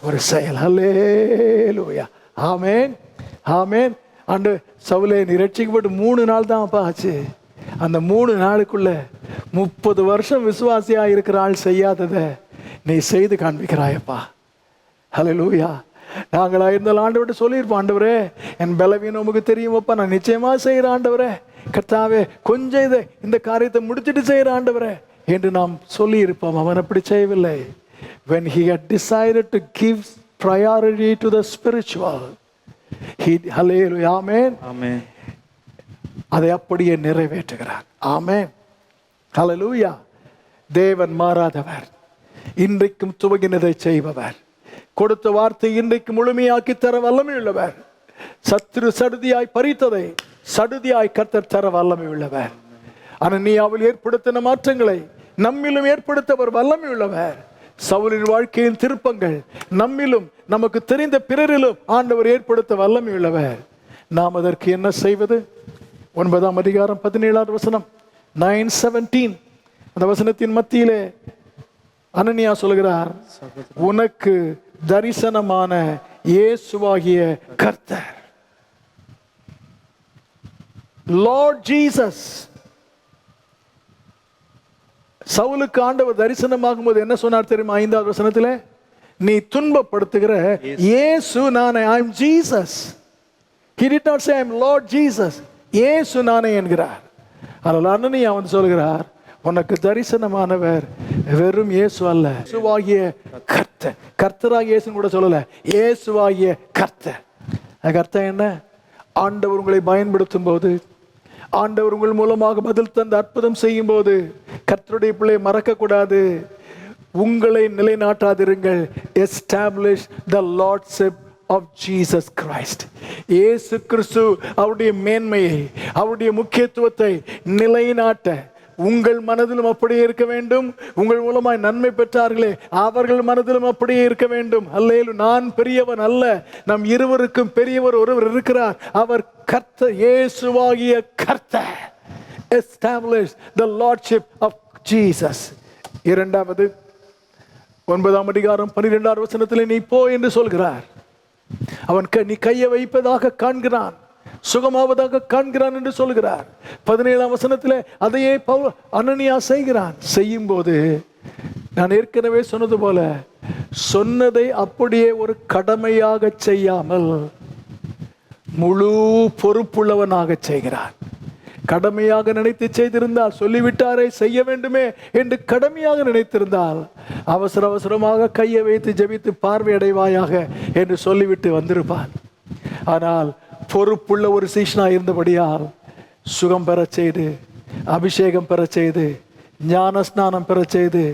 ஒரு செயல். அல்லேலூயா. ஆமென். ஆமென். அண்டு சவுலே, நீ ரட்சிக்கப்பட்டு 3 நாள் தான் அப்பா ஆச்சு. அந்த 3 நாளுக்குள்ள 30 வருஷம் விசுவாசியா இருக்கிற ஆள் செய்யாததை நீ செய்து காண்பிக்கிறாயப்பா. ஹல்லேலூயா. நாங்களா இருந்தாலும் ஆண்டவர்கிட்ட சொல்லியிருப்போம், ஆண்டவரே என் பலவீனம் உமக்கு தெரியுமப்பா, நான் நிச்சயமா செய்கிறேன் ஆண்டவரே, கர்த்தாவே கொஞ்சம் இந்த காரியத்தை முடிச்சுட்டு செய்கிற ஆண்டவரே என்று நாம் சொல்லி இருப்போம். அவன் அப்படி செய்யவில்லை. When he had decided to give priority to the spiritual, he, hallelujah, amen, amen, அதை அப்படியே நிறைவேற்றுகிறார். ஆமென். ஹல்லேலூயா. தேவன் மாறாதவர், இன்றைக்கும் துவங்கினதை செய்பவர், கொடுத்த வார்த்தை இன்றைக்கு முழுமையாக்கி தர வல்லமை உள்ளவர், சத்துரு சடுதியாய் பறித்ததை சடுதியாய் கர்த்தர் தர வல்லமை உள்ளவர். அனனியாவில் ஏற்படுத்தின மாற்றங்களை நம்மிலும் ஏற்படுத்த அவர் வல்லமை உள்ளவர். சவுலின் வாழ்க்கையின் திருப்பங்கள் நம்மிலும் நமக்கு தெரிந்த பிறரிலும் ஆண்டவர் ஏற்படுத்த வல்லமை உள்ளவர். நாம் அதற்கு என்ன செய்வது? 9ஆம் அதிகாரம் 17ஆவது வசனம், 9:17. அந்த வசனத்தின் மத்தியிலே அனனியா சொல்கிறார், உனக்கு தரிசனமான இயேசுவாகிய கர்த்தர், லார்ட் ஜீசஸ். சவுலுக்கு ஆண்டவர் தரிசனமாகும் போது என்ன சொன்னார் தெரியுமா? 5ஆவது வசனத்திலே, நீ துன்பப்படுத்துகிற இயேசு நானே. ஐ அம் Jesus. He did not say I am Lord Jesus. இயேசு நானே என்கிறார். அதனால் அனனியா வந்து சொல்கிறார், உனக்கு தரிசனமானவர் வெறும் இயேசு அல்ல, இயேசுவாகிய கர்த்தர். கர்த்தராகிய இயேசுன்னு கூட சொல்லல, இயேசுவாகிய கர்த்தர். கர்த்தர் என்ன? ஆண்டவர் உங்களை பயன்படுத்தும் போது, ஆண்டவர் உங்கள் மூலமாக பதில் தந்து அற்புதம் செய்யும் போது, கர்த்தருடைய பிள்ளை மறக்க கூடாது. உங்களை நிலைநாட்டாதிருங்கள். Establish the lordship of Jesus Christ. இயேசு கிறிஸ்து அவருடைய மேன்மையை, அவருடைய முக்கியத்துவத்தை நிலைநாட்ட உங்கள் மனதிலும் அப்படியே இருக்க வேண்டும். உங்கள் மூலமாய் நன்மை பெற்றார்களே, அவர்கள் மனதிலும் அப்படியே இருக்க வேண்டும். அல்லேலூயா. நான் பெரியவன் அல்ல, நம் இருவருக்கும் பெரியவர் ஒருவர் இருக்கிறார். அவர் கர்த்தர், இயேசுவாகிய கர்த்தர். Establish the lordship of Jesus. இரண்டாவது 9ஆம் அதிகாரம் 12ஆவது வசனத்தில் நீ போ என்று சொல்கிறார். அவன் நீ கையை வைப்பதாக காண்கிறான், சுகமாவதாக காண்கிறான் என்று சொல்கிறார். 17ஆம் வசனத்தில் அதையே அனனியா செய்கிறான். செய்யும் போது நான் ஏற்கனவே சொன்னது போல, சொன்னதை அப்படியே ஒரு கடமையாக செய்யாமல் முழு பொறுப்புள்ளவனாக செய்கிறான். கடமையாக நினைத்து செய்திருந்தால், சொல்லிவிட்டாரே செய்ய வேண்டுமே என்று கடமையாக நினைத்திருந்தால், அவசர அவசரமாக கையை வைத்து ஜெபித்து பார்வையடைவாயாக என்று சொல்லிவிட்டு வந்திருப்பான். ஆனால் பொறுப்புள்ள ஒரு சீஷனாக இருந்தபடியால் சுகம் பெற செய்து, அபிஷேகம் பெற செய்து, ஞான ஸ்நானம் பெற செய்து,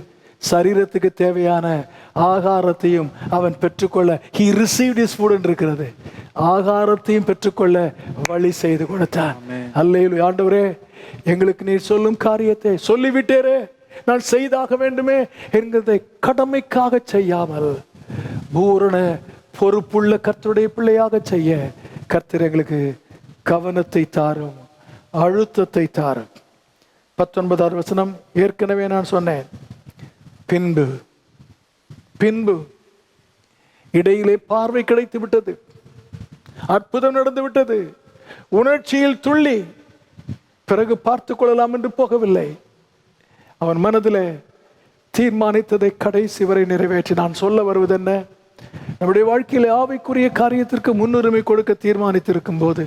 சரீரத்துக்கு தேவையான ஆகாரத்தையும் அவன் பெற்றுக்கொள்ள, he received his food என்று இருக்கிறது, ஆகாரத்தையும் பெற்றுக்கொள்ள வழி செய்து கொடுத்தான். அல்லேலூயா. ஆண்டவரே, எங்களுக்கு நீர் சொல்லும் காரியத்தை சொல்லிவிட்டேரே, நான் செய்தாக வேண்டுமே என்கிறதை கடமைக்காக செய்யாமல் பூரண பொறுப்புள்ள கர்த்தருடைய பிள்ளையாக செய்ய கர்த்தர் எங்களுக்கு கவனத்தை தாரும், அழுத்தத்தை தாரும். 19ஆவது வசனம் ஏற்கனவே நான் சொன்னேன். பின்பு இடையிலே பார்வை கிடைத்து விட்டது, அற்புதம் நடந்து விட்டது, உணர்ச்சியில் துள்ளி பிறகு பார்த்து கொள்ளலாம் என்று போகவில்லை. அவன் மனதிலே தீர்மானித்ததை கடைசி வரை நிறைவேற்றி. நான் சொல்ல வருவது என்ன? நம்முடைய வாழ்க்கையில ஆவிக்குரிய காரியத்திற்கு முன்னுரிமை கொடுக்க தீர்மானித்திருக்கும் போது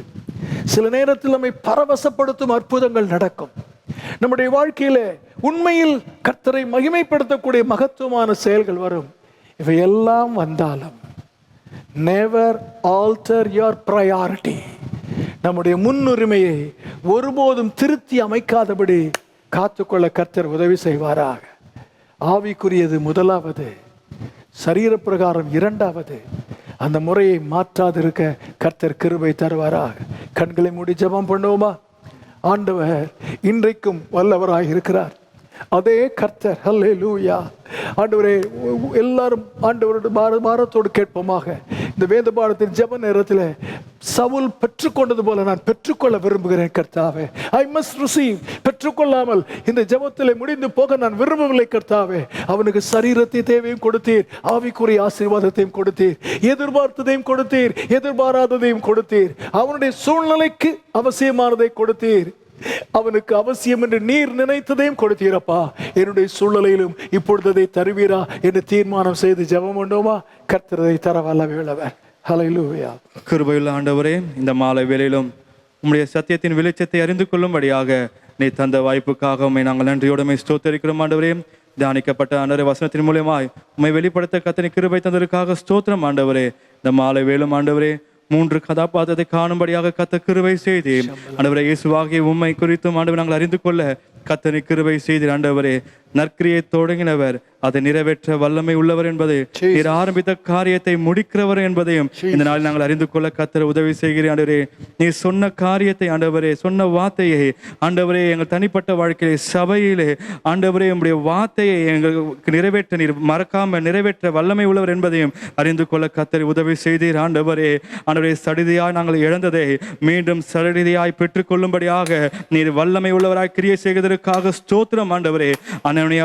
சில நேரத்தில் நம்மை பரவசப்படுத்தும் அற்புதங்கள் நடக்கும். நம்முடைய வாழ்க்கையில உண்மையில் கர்த்தரை மகிமைப்படுத்தக்கூடிய மகத்துவமான செயல்கள் வரும். இவையெல்லாம் வந்தாலும் never alter your priority. நம்முடைய முன்னுரிமையை ஒருபோதும் திருத்தி அமைக்காதபடி காத்துக்கொள்ள கர்த்தர் உதவி செய்வாராக. ஆவிக்குரியது முதலாவது, சரீர பிரகாரம் இரண்டாவது. அந்த முறையை மாற்றாதிருக்க கர்த்தர் கிருபை தருவாராக. கண்களை மூடி ஜெபம் பண்ணுவோமா? ஆண்டவர் இன்றைக்கும் வல்லவராக இருக்கிறார். அதே கர்த்தர். ஹல்லேலூயா. ஆண்டவரே, எல்லாரும் ஆண்டவரோட பாரத்தோடு கேட்போமாக. இந்த வேத பாடத்தின் ஜெப நேரத்தில் சவுல் பெற்றுக்கொண்டது போல நான் பெற்றுக்கொள்ள விரும்புகிறேன் கர்த்தாவே. I must receive. பெற்றுக்கொள்ளாமல் இந்த ஜெபத்தில் முடிந்து போக நான் விரும்பவில்லை கர்த்தாவே. அவனுக்கு சரீரத்தை தேவையும் கொடுத்தீர், ஆவிக்குரிய ஆசீர்வாதத்தையும் கொடுத்தீர், எதிர்பார்த்ததையும் கொடுத்தீர், எதிர்பாராததையும் கொடுத்தீர், அவனுடைய சூழ்நிலைக்கு அவசியமானதை கொடுத்தீர், அவனுக்கு அவசியம் என்று நீர் நினைத்ததையும் கொடுத்தீரப்பா. என்னுடைய சூழ்நிலையிலும் இப்பொழுது அதை தருவீரா என்று தீர்மானம் செய்து ஜெபம் பண்ணோமா? கர்த்தரை தர வல்லவர். ஹல்லேலூயா. கிருபையுள்ள ஆண்டவரே, இந்த மாலை வேளையிலும் உம்முடைய சத்தியத்தின் வெளிச்சத்தை அறிந்து கொள்ளும்படியாக நீ தந்த வாய்ப்புக்காக உம்மை நாங்கள் நன்றியோடு ஸ்தோத்தரிக்கிறோம் ஆண்டவரே. தியானிக்கப்பட்ட ஆண்டவரே வசனத்தின் மூலமாய் உம்மை வெளிப்படுத்த கர்த்தர் கிருபை தந்ததற்காக ஸ்தோத்திரம் ஆண்டவரே. இந்த மாலை வேளும் ஆண்டவரே 3 கதாபாத்திரத்தை காணும்படியாக கர்த்தர் கிருபை செய்தீர் ஆண்டவரே. இயேசுவாகிய உம்மை குறித்தும் ஆண்டவரே நாங்கள் அறிந்து கொள்ள கர்த்தர் கிருபை செய்தீர் ஆண்டவரே. நற்கிரியை தொடங்கினவர் அதை நிறைவேற்ற வல்லமை உள்ளவர் என்பது, நீர் ஆரம்பித்த காரியத்தை முடிக்கிறவர் என்பதையும் இந்த நாள் நாங்கள் அறிந்து கொள்ள கர்த்தர் உதவி செய்கிறேன் ஆண்டவரே. நீ சொன்ன காரியத்தை ஆண்டவரே, சொன்ன வார்த்தையை ஆண்டவரே எங்கள் தனிப்பட்ட வாழ்க்கையிலே சபையிலே ஆண்டவரே உம்முடைய வார்த்தையை எங்களுக்கு நிறைவேற்ற நீர் மறக்காம நிறைவேற்ற வல்லமை உள்ளவர் என்பதையும் அறிந்து கொள்ள கர்த்தர் உதவி செய்தீர் ஆண்டவரே. ஆண்டவரே, சடிதியாய் நாங்கள் இழந்ததை மீண்டும் சடிதியாய் பெற்றுக்கொள்ளும்படியாக நீர் வல்லமை உள்ளவராய் கிரியை செய்வதற்காக ஸ்தோத்திரம் ஆண்டவரே. அன்னைய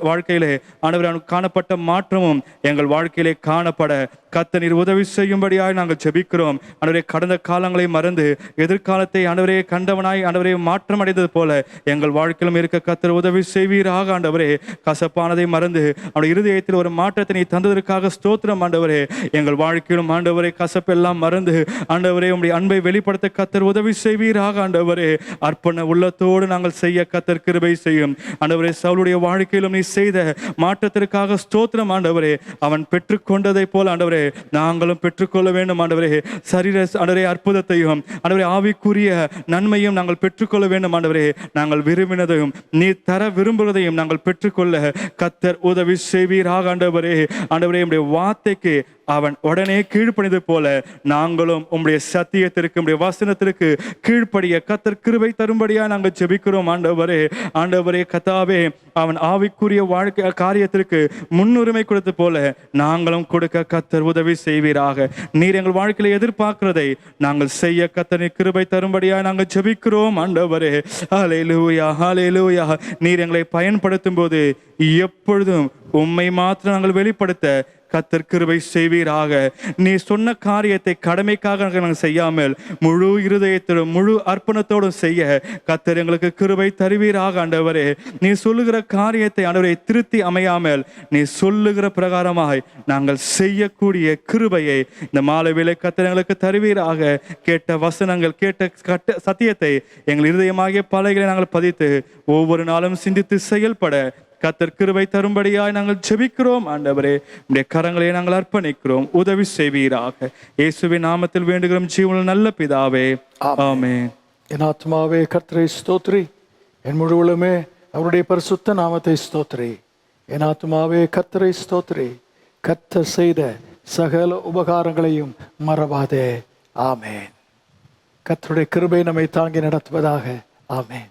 வாழ்க்கையிலே ஆண்டவரே காணப்பட்ட மாற்றமும் எங்கள் வாழ்க்கையிலே காணப்பட கர்த்தர் நீர் உதவி செய்யும்படியாய் நாங்கள் ஜெபிக்கிறோம் ஆண்டவரே. கடந்த காலங்களை மறந்து எதிர்காலத்தை ஆண்டவரே கண்டவனாய் ஆண்டவரே மாற்றம் அடைந்தது போல எங்கள் வாழ்க்கையிலும் இருக்க கர்த்தர் உதவி செய்வீராக ஆண்டவரே. கசப்பானதை மறந்து அவருடைய இருதயத்தில் ஒரு மாற்றத்தை நீ தந்ததற்காக ஸ்தோத்திரம் ஆண்டவரே. எங்கள் வாழ்க்கையிலும் ஆண்டவரே கசப்பெல்லாம் மறந்து ஆண்டவரே உம்முடைய அன்பை வெளிப்படுத்த கர்த்தர் உதவி செய்வீராக ஆண்டவரே. அர்ப்பண உள்ளத்தோடு நாங்கள் செய்ய கர்த்தர் கிருபை செய்யும் ஆண்டவரே. சவுலுடைய வாழ்க்கையிலும் நீ செய்த மாற்றத்திற்காக ஸ்தோத்திரம் ஆண்டவரே. அவன் பெற்றுக்கொண்டதை போல ஆண்டவரே நாங்களும் பெற்றுக்கொள்ள வேண்டும் ஆண்டவரே. சரீர ஆண்டவரே அற்புதத்தையும் ஆண்டவரே ஆவிக்குரிய நன்மையும் நாங்கள் பெற்றுக்கொள்ள வேண்டும் ஆண்டவரே. நாங்கள் விரும்பினதையும் நீ தர விரும்புவதையும் நாங்கள் பெற்றுக்கொள்ள கர்த்தர் உதவி செய்வீராக ஆண்டவரே. ஆண்டவரே உம்முடைய வார்த்தைக்கு அவன் உடனே கீழ்ப்படிந்தது போல நாங்களும் உம்முடைய சத்தியத்திற்கு உம்முடைய வசனத்திற்கு கீழ்ப்படிய கர்த்தர் கிருபை தரும்படியா நாங்கள் ஜெபிக்கிறோம் ஆண்டவரே. ஆண்டவரே கர்த்தாவே, அவன் ஆவிக்குரிய வாழ்க்கை காரியத்திற்கு முன்னுரிமை கொடுத்தது போல நாங்களும் கொடுக்க கர்த்தர் உதவி செய்வீராக. நீர் எங்கள் வாழ்க்கையில எதிர்பார்க்கிறதை நாங்கள் செய்ய கர்த்தர் கிருபை தரும்படியா நாங்கள் ஜெபிக்கிறோம் ஆண்டவரே. ஹல்லேலூயா, ஹல்லேலூயா. நீர் எங்களை பயன்படுத்தும் போது எப்பொழுதும் உம்மை மாத்திரம் நாங்கள் வெளிப்படுத்த கர்த்தர் கிருபை செய்வீராக. நீ சொன்ன காரியத்தை கடமைக்காக நாங்கள் செய்யாமல் முழு இருதயத்தோடும் முழு அர்ப்பணத்தோடும் செய்ய கர்த்தர் எங்களுக்கு கிருபை தருவீராக ஆண்டவரே. நீ சொல்லுகிற காரியத்தை ஆண்டவரை திருத்தி அமையாமல் நீ சொல்லுகிற பிரகாரமாய் நாங்கள் செய்யக்கூடிய கிருபையை இந்த மாலை வேளை கர்த்தர் எங்களுக்கு தருவீராக. கேட்ட வசனங்கள் கேட்ட சத்தியத்தை எங்கள் இருதயமாகிய பலகைகளை நாங்கள் பதித்து ஒவ்வொரு நாளும் சிந்தித்து செயல்பட கர்த்தர் கிருபை தரும்படியாய் நாங்கள் ஜெபிக்கிறோம் ஆண்டவரே. உம்முடைய கரங்களை நாங்கள் அர்ப்பணிக்கிறோம், உதவி செய்வீராக. இயேசுவின் நாமத்தில் வேண்டுகிறோம் ஜீவனுள்ள நல்ல பிதாவே, ஆமென். என் ஆத்மாவே கர்த்தரை ஸ்தோத்ரி, என் முழுவலுமே அவருடைய பரிசுத்த நாமத்தை ஸ்தோத்ரி. என் ஆத்மாவே கர்த்தரை ஸ்தோத்ரி, கர்த்தர் செய்த சகல உபகாரங்களையும் மறவாதே. ஆமென். கர்த்தருடைய கிருபை நம்மை தாங்கி நடத்துவதாக. ஆமென்.